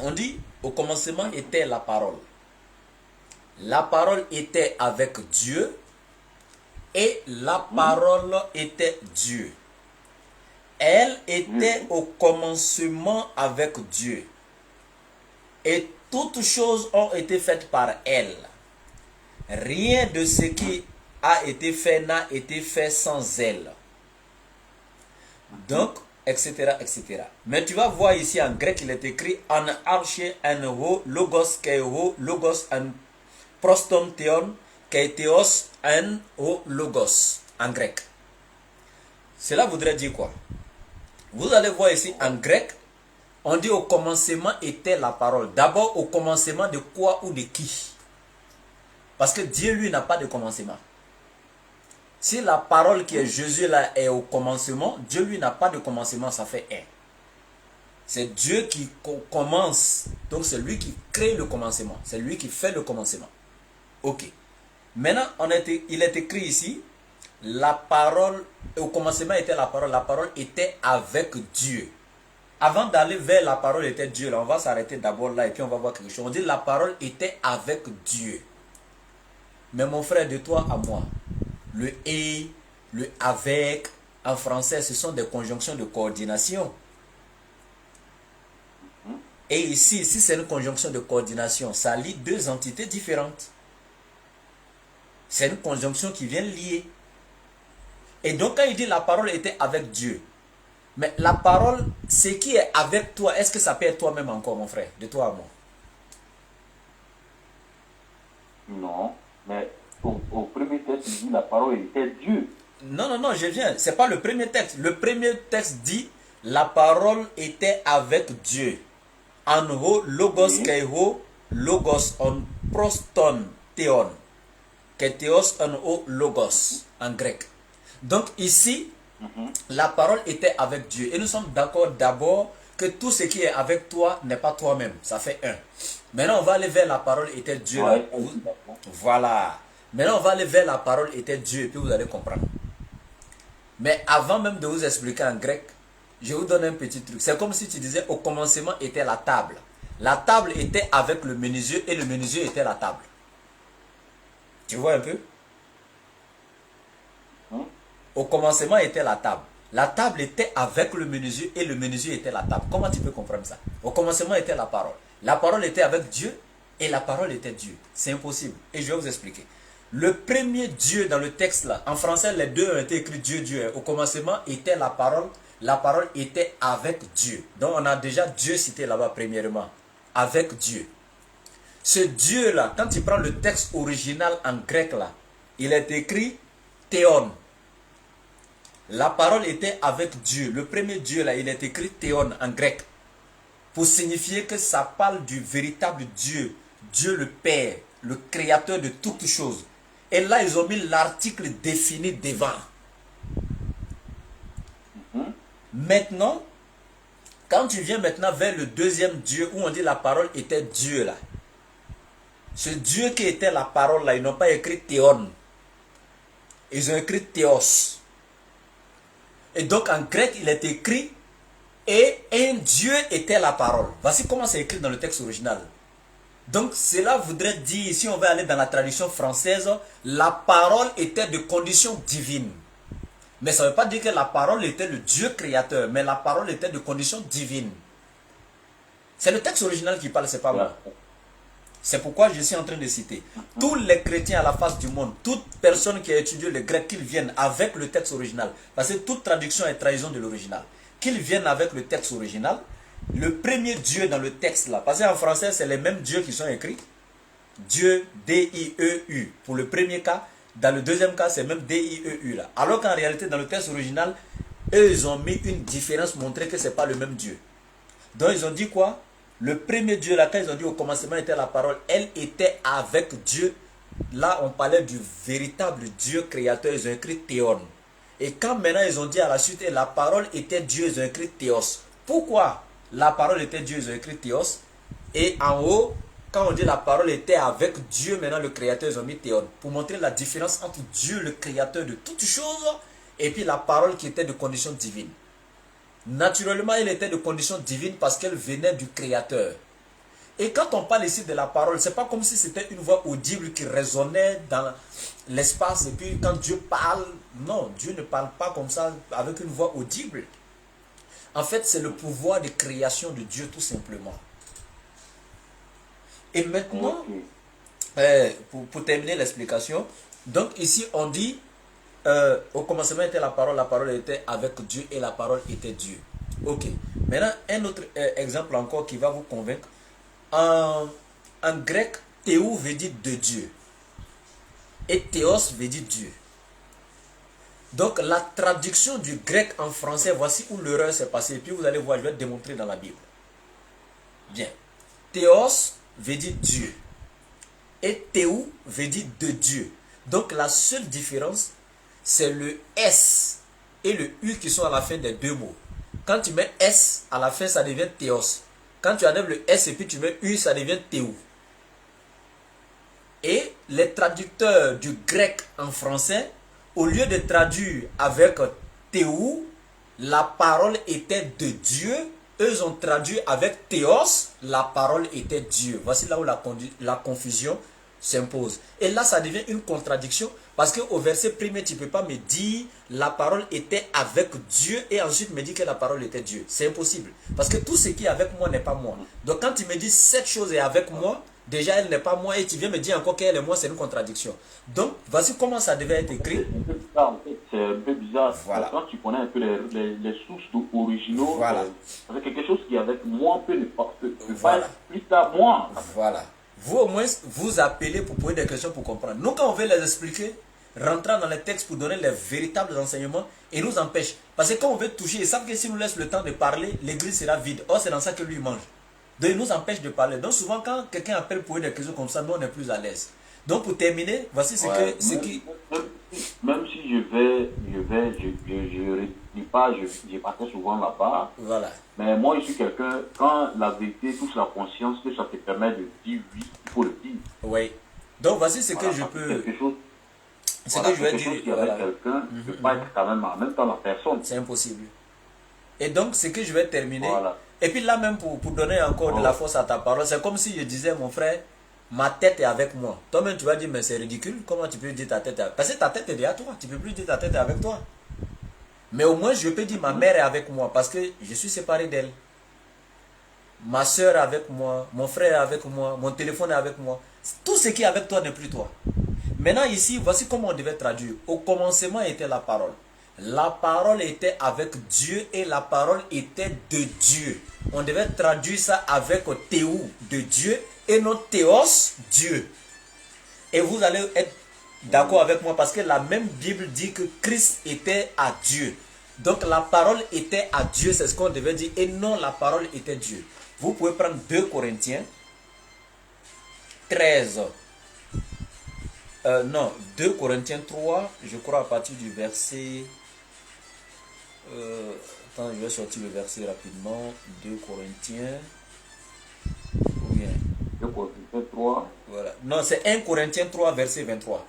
On dit, au commencement était la parole. La parole était avec Dieu et la parole était Dieu. Elle était au commencement avec Dieu. Et toutes choses ont été faites par elle. Rien de ce qui a été fait n'a été fait sans elle. Donc, etc., etc. Mais tu vas voir ici en grec, il est écrit en arche, en ho, logos, keo, logos, en proston, theon, kaitheos, en ho, logos, en grec. Cela voudrait dire quoi? Vous allez voir ici en grec, on dit au commencement était la parole. D'abord, au commencement de quoi ou de qui? Parce que Dieu, lui, n'a pas de commencement. Si la parole qui est Jésus là est au commencement, Dieu lui n'a pas de commencement, ça fait un. C'est Dieu qui commence. Donc c'est lui qui crée le commencement. C'est lui qui fait le commencement. Ok. Maintenant, il est écrit ici, la parole, au commencement était la parole était avec Dieu. Avant d'aller vers la parole était Dieu, là, on va s'arrêter d'abord là et puis on va voir quelque chose. On dit la parole était avec Dieu. Mais mon frère, de toi à moi, le et, le avec, en français, ce sont des conjonctions de coordination. Et ici, si c'est une conjonction de coordination, ça lie deux entités différentes. C'est une conjonction qui vient lier. Et donc, quand il dit la parole était avec Dieu, mais la parole, ce qui est avec toi, est-ce que ça peut être toi-même encore, mon frère, de toi à moi? Non, mais au premier texte, il dit la parole était Dieu. Non, je viens. C'est pas le premier texte. Le premier texte dit la parole était avec Dieu. En ho, logos, keiho, logos, on proston, theon. Ketheos, en ho, logos, en grec. Donc ici, la parole était avec Dieu. Et nous sommes d'accord d'abord que tout ce qui est avec toi n'est pas toi-même. Ça fait un. Maintenant, on va aller vers la parole était Dieu. Ouais, voilà. Maintenant, on va aller vers la parole était Dieu et puis vous allez comprendre. Mais avant même de vous expliquer en grec, je vous donne un petit truc. C'est comme si tu disais au commencement était la table. La table était avec le menuisier et le menuisier était la table. Tu vois un peu? Au commencement était la table. La table était avec le menuisier et le menuisier était la table. Comment tu peux comprendre ça? Au commencement était la parole. La parole était avec Dieu et la parole était Dieu. C'est impossible. Et je vais vous expliquer. Le premier Dieu dans le texte là, en français les deux ont été écrits Dieu, Dieu. Au commencement était la parole était avec Dieu. Donc on a déjà Dieu cité là-bas premièrement, avec Dieu. Ce Dieu là, quand tu prends le texte original en grec là, il est écrit théon. La parole était avec Dieu. Le premier Dieu là, il est écrit théon en grec. Pour signifier que ça parle du véritable Dieu. Dieu le Père, le créateur de toutes choses. Et là, ils ont mis l'article défini devant. Maintenant, quand tu viens maintenant vers le deuxième Dieu, où on dit la parole était Dieu là. Ce Dieu qui était la parole là, ils n'ont pas écrit théon. Ils ont écrit théos. Et donc en grec, il est écrit et un Dieu était la parole. Voici comment c'est écrit dans le texte original. Donc cela voudrait dire, si on va aller dans la traduction française, la parole était de condition divine. Mais ça ne veut pas dire que la parole était le Dieu créateur, mais la parole était de condition divine. C'est le texte original qui parle, c'est pas moi. C'est pourquoi je suis en train de citer. Tous les chrétiens à la face du monde, toute personne qui a étudié le grec, qu'ils viennent avec le texte original. Parce que toute traduction est trahison de l'original. Qu'ils viennent avec le texte original. Le premier Dieu dans le texte là, parce qu'en français c'est les mêmes dieux qui sont écrits. Dieu, D-I-E-U. Pour le premier cas, dans le deuxième cas c'est même D-I-E-U là. Alors qu'en réalité dans le texte original, eux ils ont mis une différence, montrer que c'est pas le même Dieu. Donc ils ont dit quoi? Le premier Dieu là, quand ils ont dit au commencement était la parole, elle était avec Dieu. Là on parlait du véritable Dieu créateur, ils ont écrit théon. Et quand maintenant ils ont dit à la suite, la parole était Dieu, ils ont écrit théos. Pourquoi la parole était Dieu, ils ont écrit théos? Et en haut, quand on dit la parole était avec Dieu, maintenant le créateur, ils ont mis théon. Pour montrer la différence entre Dieu, le créateur de toutes choses, et puis la parole qui était de condition divine. Naturellement, elle était de condition divine parce qu'elle venait du Créateur. Et quand on parle ici de la parole, c'est pas comme si c'était une voix audible qui résonnait dans l'espace. Et puis quand Dieu parle, non, Dieu ne parle pas comme ça avec une voix audible. En fait, c'est le pouvoir de création de Dieu tout simplement. Et maintenant, pour terminer l'explication, donc ici on dit, au commencement était la parole était avec Dieu et la parole était Dieu. Ok. Maintenant, un autre exemple encore qui va vous convaincre. En grec, théou veut dire de Dieu. Et théos veut dire Dieu. Donc la traduction du grec en français, voici où l'erreur s'est passée. Et puis vous allez voir, je vais démontrer dans la Bible. Bien. Théos veut dire Dieu. Et théou veut dire de Dieu. Donc la seule différence, c'est le S et le U qui sont à la fin des deux mots. Quand tu mets S à la fin, ça devient théos. Quand tu enlèves le S et puis tu mets U, ça devient théou. Et les traducteurs du grec en français, au lieu de traduire avec théou, la parole était de Dieu. Eux ont traduit avec théos, la parole était Dieu. Voici là où la confusion s'impose. Et là, ça devient une contradiction parce qu'au verset premier, tu ne peux pas me dire la parole était avec Dieu et ensuite me dire que la parole était Dieu. C'est impossible. Parce que tout ce qui est avec moi n'est pas moi. Donc quand tu me dis cette chose est avec moi, déjà elle n'est pas moi et tu viens me dire encore qu'elle est moi, c'est une contradiction. Donc voici comment ça devait être écrit. C'est un peu bizarre. Voilà. Quand tu connais un peu les sources originaux, Voilà. quelque chose qui est avec moi peut ne pas Voilà. être plus tard moi. Voilà. Vous au moins vous appelez pour poser des questions pour comprendre. Nous quand on veut les expliquer, rentrant dans les textes pour donner les véritables enseignements et nous empêche. Parce que quand on veut toucher, ils savent que si nous laisse le temps de parler, l'église sera vide. Or c'est dans ça que lui mange. Donc il nous empêche de parler. Donc souvent quand quelqu'un appelle pour des questions comme ça, nous on est plus à l'aise. Donc pour terminer, voici ce qui... Même si je redis pas, je partais souvent là-bas. Voilà. Mais moi, je suis quelqu'un, quand la vérité touche la conscience, que ça te permet de dire oui, il faut le dire. Oui. Donc voici ce Voilà, que je peux... Quelque chose, Ce voilà, que je vais quelque chose dire... qui est avec quelqu'un ne peut pas être quand même en même temps la personne. C'est impossible. Et donc ce que je vais terminer... Voilà. Et puis là même pour donner encore de la force à ta parole, c'est comme si je disais, mon frère, ma tête est avec moi. Toi-même tu vas dire, mais c'est ridicule, comment tu peux dire ta tête est avec... Parce que ta tête est derrière toi, tu ne peux plus dire ta tête est avec toi. Mais au moins je peux dire, ma mère est avec moi, parce que je suis séparé d'elle. Ma soeur est avec moi, mon frère est avec moi, mon téléphone est avec moi. Tout ce qui est avec toi n'est plus toi. Maintenant ici, voici comment on devait traduire. Au commencement était la parole. La parole était avec Dieu et la parole était de Dieu. On devait traduire ça avec théou, de Dieu, et non théos, Dieu. Et vous allez être d'accord avec moi parce que la même Bible dit que Christ était à Dieu. Donc la parole était à Dieu, c'est ce qu'on devait dire, et non la parole était Dieu. Vous pouvez prendre 2 Corinthiens 13. Non, 2 Corinthiens 3, je crois à partir du verset... attends, je vais sortir le verset rapidement. 2 Corinthiens... Ou bien... 2 Corinthiens 3. Voilà. Non, c'est 1 Corinthiens 3, verset 23.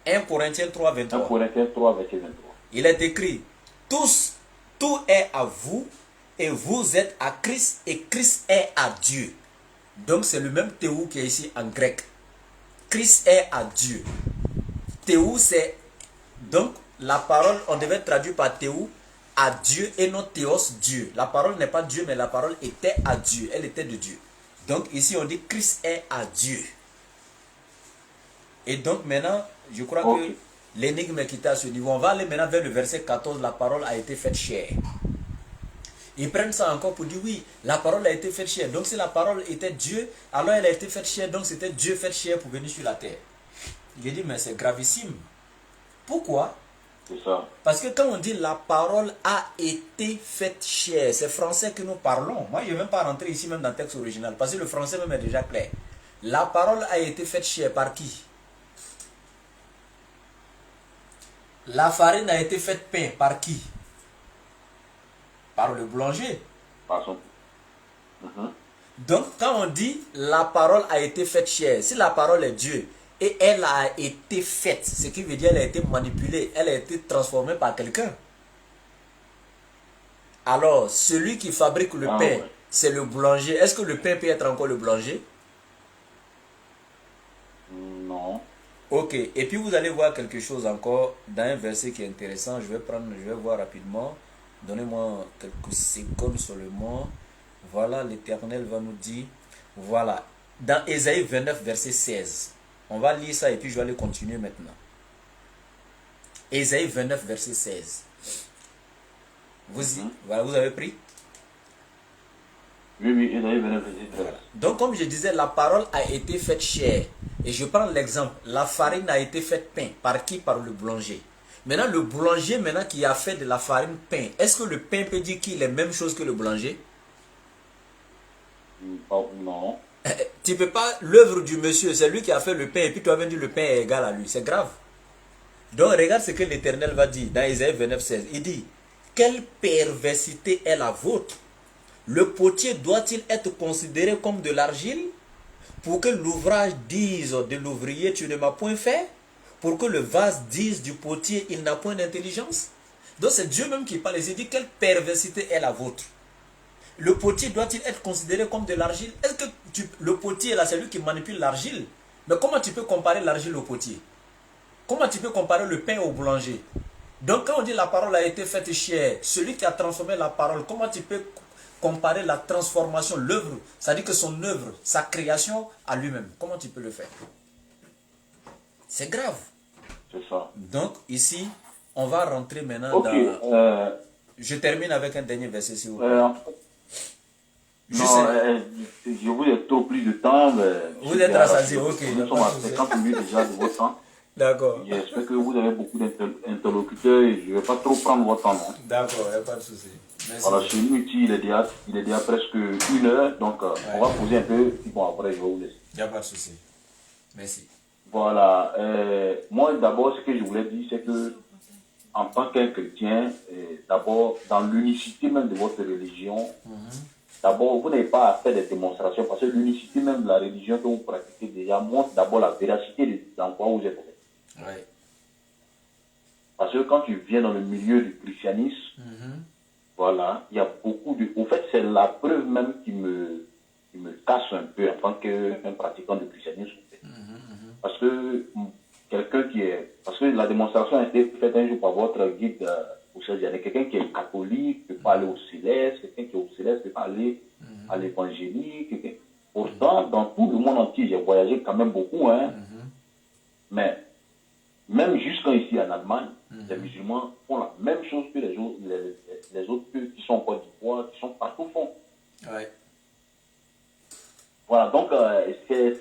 1 Corinthiens 3, 23. 1 Corinthiens 3, verset 23. Il est écrit, tout est à vous, et vous êtes à Christ, et Christ est à Dieu. Donc c'est le même théou qui est ici en grec. Christ est à Dieu. Théou c'est, donc la parole, on devait traduire par théou, à Dieu, et non théos, Dieu. La parole n'est pas Dieu, mais la parole était à Dieu, elle était de Dieu. Donc ici on dit Christ est à Dieu. Et donc maintenant, je crois que l'énigme est quittée à ce niveau. On va aller maintenant vers le verset 14, la parole a été faite chair. Ils prennent ça encore pour dire oui, la parole a été faite chair. Donc si la parole était Dieu, alors elle a été faite chair, donc c'était Dieu fait chair pour venir sur la terre. J'ai dit mais c'est gravissime. Pourquoi? C'est ça. Parce que quand on dit la parole a été faite chair, c'est français que nous parlons. Moi je ne vais même pas rentrer ici même dans le texte original, parce que le français même est déjà clair. La parole a été faite chair par qui? La farine a été faite pain par qui? Par le boulanger. Par son... Donc quand on dit la parole a été faite chair, si la parole est Dieu et elle a été faite, ce qui veut dire elle a été manipulée, elle a été transformée par quelqu'un. Alors, celui qui fabrique le Ah pain, ouais. c'est le boulanger. Est-ce que le pain peut être encore le boulanger? Non. Ok, et puis vous allez voir quelque chose encore dans un verset qui est intéressant. Je vais voir rapidement. Donnez-moi quelques secondes seulement. Voilà, l'Éternel va nous dire. Voilà, dans Ésaïe 29, verset 16. On va lire ça et puis je vais aller continuer maintenant. Ésaïe 29, verset 16. Mhm. Voilà, vous avez pris? Oui, oui, Ésaïe 29, verset 13. Voilà. Donc, comme je disais, la parole a été faite chair. Et je prends l'exemple. La farine a été faite pain. Par qui? Par le boulanger. Maintenant, le boulanger, maintenant qui a fait de la farine pain, est-ce que le pain peut dire qu'il est la même chose que le boulanger? Oh, non. Tu peux pas, l'œuvre du monsieur, c'est lui qui a fait le pain, et puis toi viens dire le pain est égal à lui. C'est grave. Donc, regarde ce que l'Éternel va dire dans Isaïe 29, 16. Il dit, quelle perversité est la vôtre? Le potier doit-il être considéré comme de l'argile? Pour que l'ouvrage dise de l'ouvrier, tu ne m'as point fait? Pour que le vase dise du potier, il n'a point d'intelligence? Donc c'est Dieu même qui parle. Il dit, quelle perversité est la vôtre? Le potier doit-il être considéré comme de l'argile? Est-ce que le potier là, c'est lui qui manipule l'argile? Mais comment tu peux comparer l'argile au potier? Comment tu peux comparer le pain au boulanger? Donc quand on dit la parole a été faite chair, celui qui a transformé la parole, comment tu peux comparer la transformation, l'œuvre, c'est-à-dire que son œuvre, sa création à lui-même? Comment tu peux le faire? C'est grave. C'est ça. Donc ici, on va rentrer maintenant Ok. dans... Je termine avec un dernier verset s'il vous plaît. En fait, Je non, sais. je vous ai trop plus de temps. Mais Vous êtes rassasié, ok. Nous sommes à 50 minutes déjà de votre temps. D'accord. J'espère que vous avez beaucoup d'interlocuteurs et je ne vais pas trop prendre votre temps. Non. D'accord, il n'y a pas de souci. Merci. Voilà, chez nous ici, il est déjà presque 1 heure, donc on va poser un peu, et bon après je vais vous laisser. Il n'y a pas de souci. Merci. Voilà, moi d'abord ce que je voulais dire, c'est que en tant qu'un chrétien, d'abord dans l'unicité même de votre religion, d'abord vous n'avez pas à faire des démonstrations parce que l'unicité même de la religion que vous pratiquez déjà montre d'abord la véracité dans quoi vous êtes. Ouais. Parce que quand tu viens dans le milieu du christianisme, voilà, il y a beaucoup de... Au fait, c'est la preuve même qui me casse un peu en tant qu'un pratiquant de christianisme. Parce que quelqu'un qui est... Parce que la démonstration a été faite un jour par votre guide au 16e année. Quelqu'un qui est catholique ne peut pas aller au céleste. Quelqu'un qui est au céleste ne peut pas aller à l'évangélique. Pourtant, dans tout le monde entier, j'ai voyagé quand même beaucoup, hein. Mais même jusqu'en ici en Allemagne, les musulmans font la même chose que les autres qui sont en Côte d'Ivoire, qui sont partout font. Ouais. Voilà, donc c'est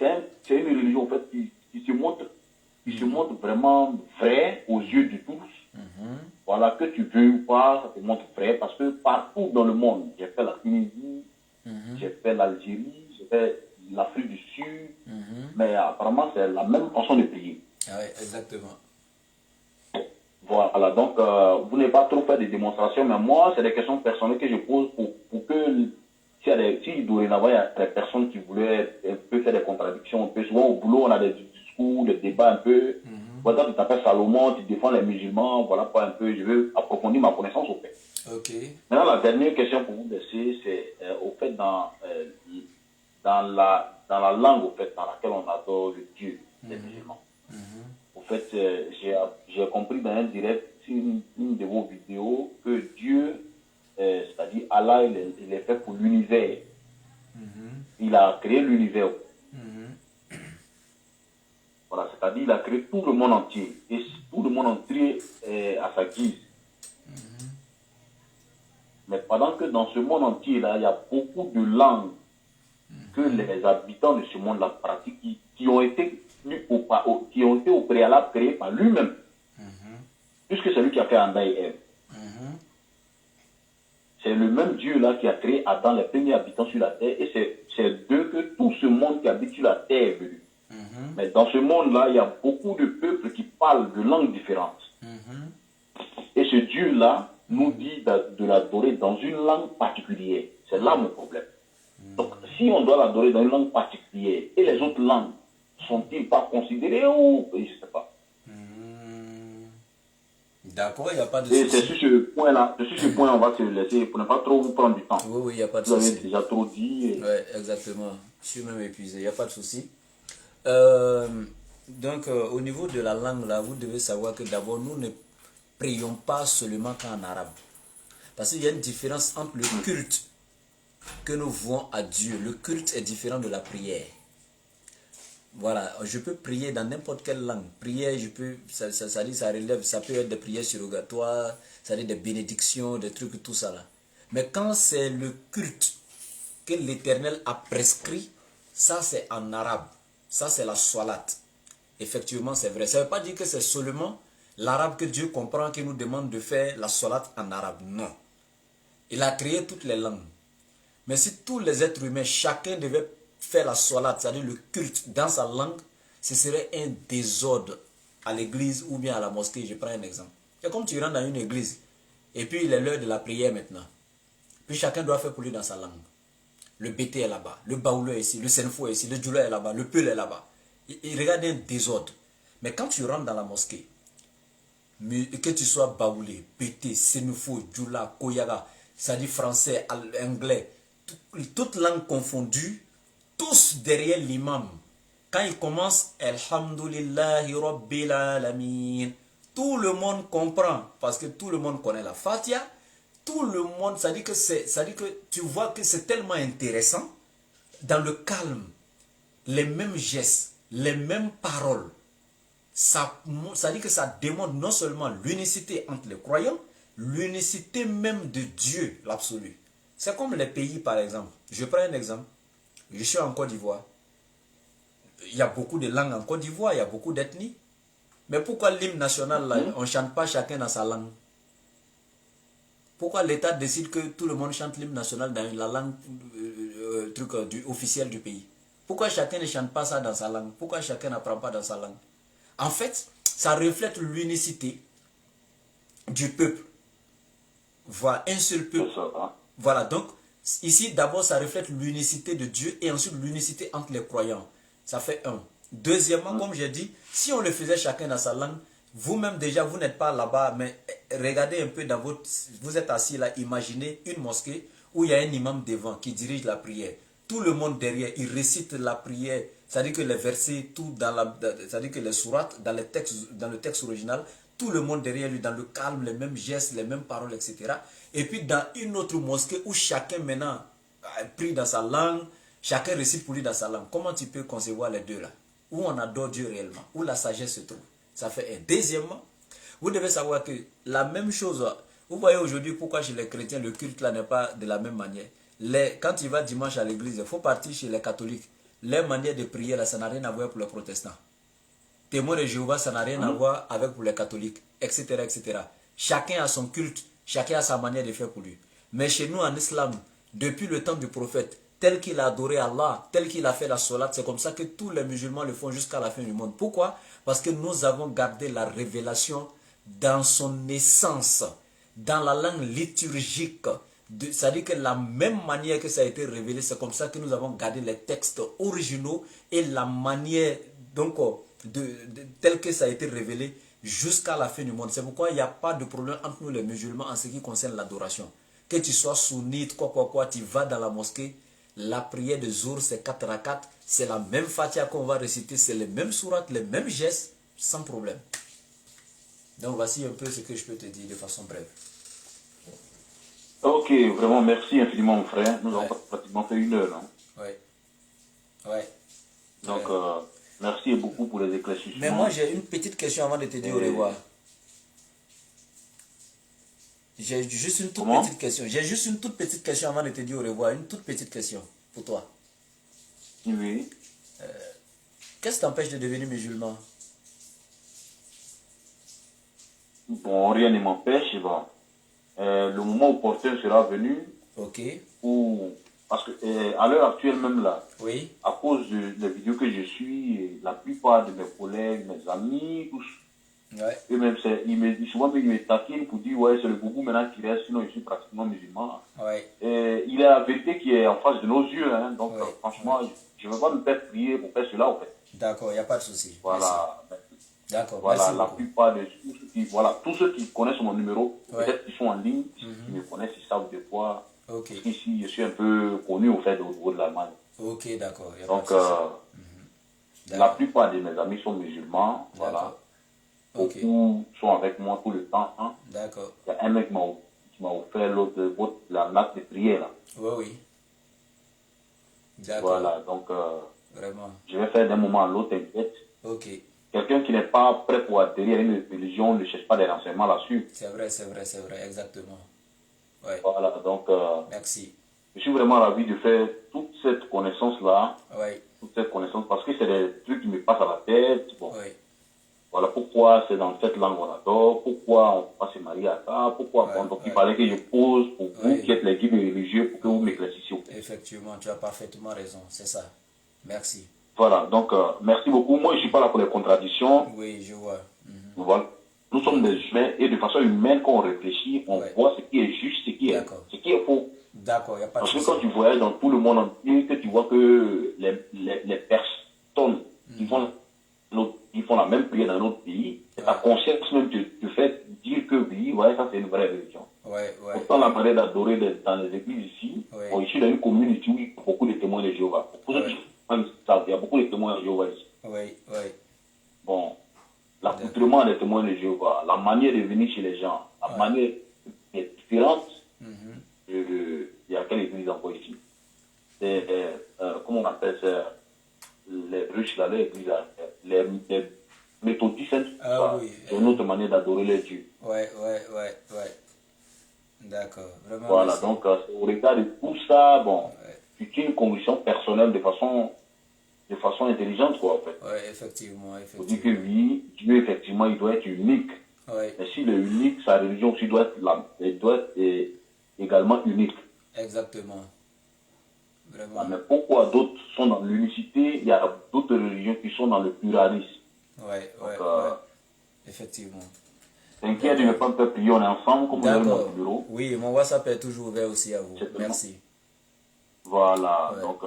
une religion en fait, qui se montre vraiment vrai aux yeux de tous. Voilà, que tu veux ou pas, ça te montre vrai parce que partout dans le monde, j'ai fait la Tunisie, j'ai fait l'Algérie, j'ai fait l'Afrique du Sud, mais apparemment c'est la même façon de prier. Ah ouais, exactement. Voilà, donc vous n'avez pas trop fait de démonstrations, mais moi, c'est des questions personnelles que je pose pour que, si dorénavant il y a des personnes qui voulaient un peu faire des contradictions, un peu, souvent au boulot, on a des discours, des débats un peu. Voilà, tu t'appelles Salomon, tu défends les musulmans, voilà pas un peu, je veux approfondir ma connaissance au fait. Ok. Maintenant, la dernière question pour vous laisser, c'est au fait dans la langue au fait, dans laquelle on adore le Dieu des musulmans. En fait, j'ai compris dans un direct, une de vos vidéos, que Dieu, c'est-à-dire Allah, il est fait pour l'univers. Il a créé l'univers. Voilà, c'est-à-dire il a créé tout le monde entier. Et tout le monde entier à sa guise. Mais pendant que dans ce monde entier-là, il y a beaucoup de langues que les habitants de ce monde-là pratiquent, qui ont été au préalable créées par lui-même. Puisque c'est lui qui a fait Adam et Ève. C'est le même Dieu-là qui a créé Adam, les premiers habitants sur la terre, et c'est d'eux que tout ce monde qui habite sur la terre est venu. Mais dans ce monde-là, il y a beaucoup de peuples qui parlent de langues différentes. Et ce Dieu-là nous dit de l'adorer dans une langue particulière. C'est là mon problème. Donc, si on doit l'adorer dans une langue particulière, et les autres langues, sont-ils pas considérées ou je ne sais pas. D'accord, il n'y a pas de Et c'est souci. sur ce point-là, on va se laisser pour ne pas trop vous prendre du temps. Oui, oui, il n'y a pas de Vous avez souci. déjà trop dit. Oui, exactement. Je suis même épuisé, il n'y a pas de souci. Euh, donc, au niveau de la langue, là, vous devez savoir que d'abord, nous ne prions pas seulement qu'en arabe. Parce qu'il y a une différence entre le culte que nous vouons à Dieu. Le culte est différent de la prière. Voilà, je peux prier dans n'importe quelle langue. Prière, je peux, ça dit, ça relève, ça peut être des prières surrogatoires, ça dit des bénédictions, des trucs, tout ça là. Mais quand c'est le culte que l'Éternel a prescrit, ça c'est en arabe. Ça c'est la salat. Effectivement, c'est vrai. Ça ne veut pas dire que c'est seulement l'arabe que Dieu comprend qui nous demande de faire la salat en arabe. Non. Il a créé toutes les langues. Mais si tous les êtres humains, chacun devait faire la salat, c'est-à-dire le culte dans sa langue, ce serait un désordre à l'église ou bien à la mosquée. Je prends un exemple. C'est comme tu rentres dans une église et puis il est l'heure de la prière maintenant. Puis chacun doit faire pour lui dans sa langue. Le bété est là-bas, le baouleur est ici, le senfo est ici, le djoula est là-bas, le peul est là-bas. Il regarde un désordre. Mais quand tu rentres dans la mosquée, que tu sois baoulé, bété, senfo, djoula, koyaga, ça dit français, anglais, toutes langues confondues, tous derrière l'imam. Quand il commence, Alhamdulillahi Rabbil Alamin, tout le monde comprend, parce que tout le monde connaît la Fatiha, tout le monde, ça dit que tu vois que c'est tellement intéressant, dans le calme, les mêmes gestes, les mêmes paroles, ça dit que ça démontre non seulement l'unicité entre les croyants, l'unicité même de Dieu, l'absolu. C'est comme les pays, par exemple. Je prends un exemple. Je suis en Côte d'Ivoire. Il y a beaucoup de langues en Côte d'Ivoire, il y a beaucoup d'ethnies. Mais pourquoi l'hymne national, là, on ne chante pas chacun dans sa langue? Pourquoi l'État décide que tout le monde chante l'hymne national dans la langue officielle du pays? Pourquoi chacun ne chante pas ça dans sa langue? Pourquoi chacun n'apprend pas dans sa langue? En fait, ça reflète l'unicité du peuple. Voilà, un seul peuple. Voilà, donc, ici, d'abord, ça reflète l'unicité de Dieu et ensuite l'unicité entre les croyants. Ça fait un. Deuxièmement, comme j'ai dit, si on le faisait chacun dans sa langue, vous-même déjà, vous n'êtes pas là-bas, mais regardez un peu dans votre... Vous êtes assis là, imaginez une mosquée où il y a un imam devant qui dirige la prière. Tout le monde derrière, il récite la prière. C'est-à-dire que les versets, tout dans la... C'est-à-dire que les sourates, dans le texte original, tout le monde derrière lui, dans le calme, les mêmes gestes, les mêmes paroles, etc. Et puis dans une autre mosquée où chacun maintenant prie dans sa langue, chacun récite pour lui dans sa langue. Comment tu peux concevoir les deux là? Où on adore Dieu réellement, où la sagesse se trouve. Ça fait un. Deuxièmement, vous devez savoir que la même chose, vous voyez aujourd'hui pourquoi chez les chrétiens le culte là n'est pas de la même manière. Quand tu vas dimanche à l'église, il faut partir chez les catholiques. Les manières de prier là, ça n'a rien à voir pour les protestants. Témoins de Jéhovah, ça n'a rien à voir avec pour les catholiques, etc., etc. Chacun a son culte, chacun a sa manière de faire pour lui. Mais chez nous en islam, depuis le temps du prophète, tel qu'il a adoré Allah, tel qu'il a fait la salat, c'est comme ça que tous les musulmans le font jusqu'à la fin du monde. Pourquoi? Parce que nous avons gardé la révélation dans son essence, dans la langue liturgique. C'est-à-dire que la même manière que ça a été révélé, c'est comme ça que nous avons gardé les textes originaux et la manière, donc, tel que ça a été révélé jusqu'à la fin du monde. C'est pourquoi il n'y a pas de problème entre nous les musulmans en ce qui concerne l'adoration. Que tu sois sunnite, quoi, tu vas dans la mosquée, la prière de Zour, c'est 4 rakats, c'est la même Fatiha qu'on va réciter, c'est les mêmes sourates, les mêmes gestes, sans problème. Donc voici un peu ce que je peux te dire de façon brève. Ok, vraiment merci infiniment mon frère. Nous avons pratiquement fait 1 heure. Hein? Ouais. Donc, merci beaucoup pour les éclaircissements. Mais moi j'ai une petite question avant de te dire au revoir. J'ai juste une toute petite question. J'ai juste une toute petite question avant de te dire au revoir. Une toute petite question pour toi. Oui. Qu'est-ce qui t'empêche de devenir musulman? Bon, rien ne m'empêche. Bon. Le moment opportun sera venu. Ok. Parce que à l'heure actuelle même là, oui. À cause des vidéos que je suis, la plupart de mes collègues, mes amis, tous, eux-mêmes, souvent ils me taquinent pour dire ouais, c'est le gougou maintenant qui reste, sinon je suis pratiquement musulman. Il y a la vérité qui est en face de nos yeux, hein, donc franchement, je ne veux pas me faire prier pour faire cela en fait. D'accord, il n'y a pas de souci. Voilà. D'accord, Voilà, merci la beaucoup. plupart de voilà, tous ceux qui connaissent mon numéro, Ouais. peut-être qu'ils sont en ligne, qui me connaissent, ils savent de quoi. Ok, Parce qu'ici, je suis un peu connu au fait au niveau de l'Allemagne. ok, d'accord, il n'y a pas de Donc, souci. la D'accord, plupart de mes amis sont musulmans. Voilà. d'accord, ok, Beaucoup sont avec moi tout le temps, hein. d'accord. Il y a un mec qui m'a offert la natte de prière, là. Oui, oui, d'accord, Voilà, donc vraiment. je vais faire d'un moment à l'autre, t'inquiète. Ok, Quelqu'un qui n'est pas prêt pour adhérer à une religion ne cherche pas des renseignements là-dessus. c'est vrai, c'est vrai, c'est vrai, exactement. Ouais, Voilà, donc merci. je suis vraiment ravi de faire toute cette connaissance-là, Ouais, toute cette connaissance, parce que c'est des trucs qui me passent à la tête. Bon, ouais, voilà pourquoi c'est dans cette langue on adore, pourquoi on ne peut pas se marier à ça, pourquoi. Bon, ouais, donc il ouais, fallait que je pose pour vous qui ouais, êtes les guides religieux pour que vous oui, m'éclaircissiez. effectivement, tu as parfaitement raison, c'est ça. Merci. Voilà, donc merci beaucoup. Moi, je ne suis pas là pour les contradictions. Oui, je vois. Voilà. Nous sommes des humains et de façon humaine, quand on réfléchit, on Ouais, voit ce qui est juste, d'accord, ce qui est faux. d'accord, il n'y a pas de Parce que souci. quand tu voyages dans tout le monde entier, que tu vois que les personnes qui font la même prière dans un autre pays, c'est ta Ouais, conscience même te fait dire que oui, ouais, ça c'est une vraie religion. ouais, ouais, Pourtant, la ouais, manière d'adorer dans les églises ici, ouais, bon, ici dans une commune ici, oui, il y a beaucoup de témoins de Jéhovah. Pour ceux qui ouais, savent, il y a beaucoup de témoins de Jéhovah ici. ouais, ouais, Bon, d'accord. l'accoutrement des témoins de Jéhovah, la manière de venir chez les gens, la Ouais. manière est différente Mhm. il y a quelle église encore ici. Comment on appelle ça, les Russes, là, les églises, les méthodistes, hein, Ah voilà. oui, C'est une autre manière d'adorer les dieux. ouais, ouais, ouais, ouais. D'accord, vraiment Voilà, merci. donc au regard de tout ça, bon, Ouais, tu tiens une conviction personnelle de façon intelligente, quoi, en fait. ouais, effectivement, Faut dire que effectivement. oui, Dieu, effectivement, il doit être unique. Ouais, Mais s'il est unique, sa religion aussi doit être, elle doit être également unique. exactement. Ah, Vraiment. mais pourquoi d'autres sont dans l'unicité, il y a d'autres religions qui sont dans le pluralisme. Ouais, Donc, ouais, ouais, effectivement. t'inquiète, je ne vais D'accord, pas me faire prier, on est ensemble, comme vous avez mon d'accord. numéro. Oui, mon WhatsApp est toujours ouvert aussi à vous. C'est seulement. Merci. Voilà, Ouais, donc,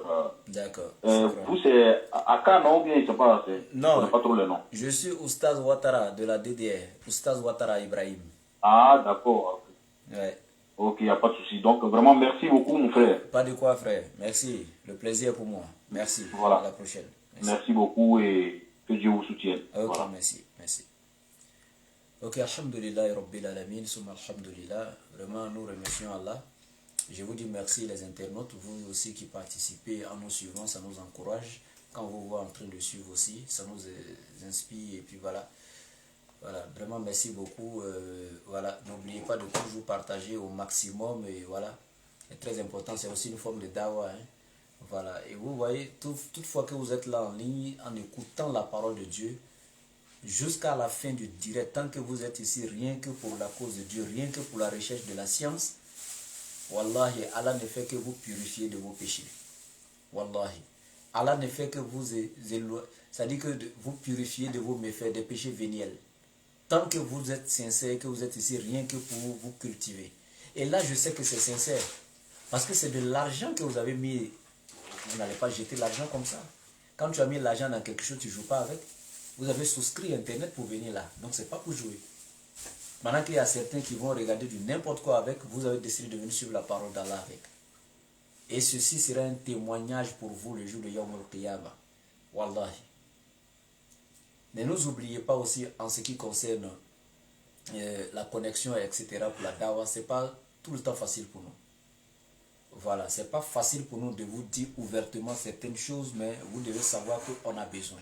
d'accord, shukran. vous, c'est Aka, non, ou bien, je sais pas, je ne Non, connais pas trop le nom. je suis Oustaz Ouattara de la DDR. Oustaz Ouattara Ibrahim. Ah, d'accord. Ouais. Ok, il n'y a pas de souci. Donc, vraiment, merci beaucoup, mon frère. Pas de quoi, frère. Merci. Le plaisir est pour moi. Merci. À la Voilà. prochaine. Merci. Merci beaucoup et que Dieu vous soutienne. Ok, Voilà. merci. Merci. Ok, alhamdulillah, Rabbil Alamin, summa alhamdulillah. Vraiment, nous remercions Allah. Je vous dis merci les internautes, vous aussi qui participez en nous suivant, ça nous encourage. Quand vous voit en train de suivre aussi, ça nous inspire et puis voilà. Voilà, vraiment merci beaucoup. Voilà, n'oubliez pas de toujours partager au maximum et voilà. C'est très important, c'est aussi une forme de dawa, hein. Voilà, et vous voyez, toutefois que vous êtes là en ligne, en écoutant la parole de Dieu, jusqu'à la fin du direct, tant que vous êtes ici, rien que pour la cause de Dieu, rien que pour la recherche de la science, Wallahi, Allah ne fait que vous purifier de vos péchés. Wallahi. Allah ne fait que vous c'est-à-dire que vous purifier de vos méfaits, des péchés véniels. Tant que vous êtes sincère, que vous êtes ici, rien que pour vous cultiver. Et là, je sais que c'est sincère. Parce que c'est de l'argent que vous avez mis. Vous n'allez pas jeter l'argent comme ça. Quand tu as mis l'argent dans quelque chose, tu ne joues pas avec. Vous avez souscrit Internet pour venir là. Donc, ce n'est pas pour jouer. Maintenant qu'il y a certains qui vont regarder du n'importe quoi avec, vous avez décidé de venir suivre la parole d'Allah avec. Et ceci sera un témoignage pour vous le jour de Yawm al-Qiyamah. Wallahi. Ne nous oubliez pas aussi en ce qui concerne la connexion, etc. pour la dawa. Ce n'est pas tout le temps facile pour nous. Voilà, ce n'est pas facile pour nous de vous dire ouvertement certaines choses, mais vous devez savoir qu'on a besoin.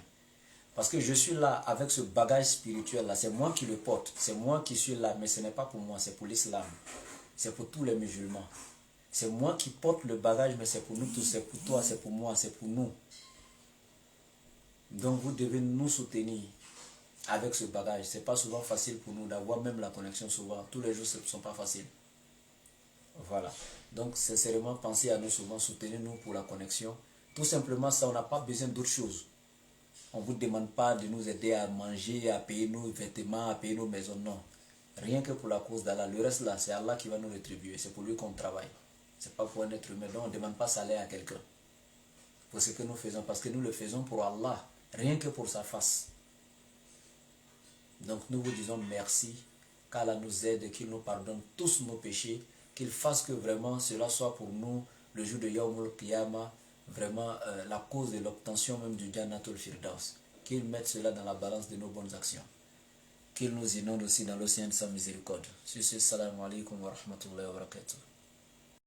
Parce que je suis là avec ce bagage spirituel là, c'est moi qui le porte, c'est moi qui suis là, mais ce n'est pas pour moi, c'est pour l'islam, c'est pour tous les musulmans. C'est moi qui porte le bagage, mais c'est pour nous tous, c'est pour toi, c'est pour moi, c'est pour nous. Donc vous devez nous soutenir avec ce bagage. Ce n'est pas souvent facile pour nous d'avoir même la connexion souvent. Tous les jours, ce ne sont pas faciles. Voilà. Donc sincèrement, pensez à nous souvent, soutenez-nous pour la connexion. Tout simplement ça, on n'a pas besoin d'autre chose. On ne vous demande pas de nous aider à manger, à payer nos vêtements, à payer nos maisons, non. Rien que pour la cause d'Allah. Le reste là, c'est Allah qui va nous rétribuer. C'est pour lui qu'on travaille. Ce n'est pas pour un être humain. Donc on ne demande pas salaire à quelqu'un. Pour ce que nous faisons. Parce que nous le faisons pour Allah. Rien que pour sa face. Donc nous vous disons merci, qu'Allah nous aide, qu'il nous pardonne tous nos péchés, qu'il fasse que vraiment cela soit pour nous le jour de Yawmul Qiyamah, vraiment la cause de l'obtention même du Jannatul Firdaus. Qu'il mette cela dans la balance de nos bonnes actions. Qu'il nous inonde aussi dans l'océan de sa miséricorde. Sur ce, salam alaikum wa rahmatullahi wa barakatuh.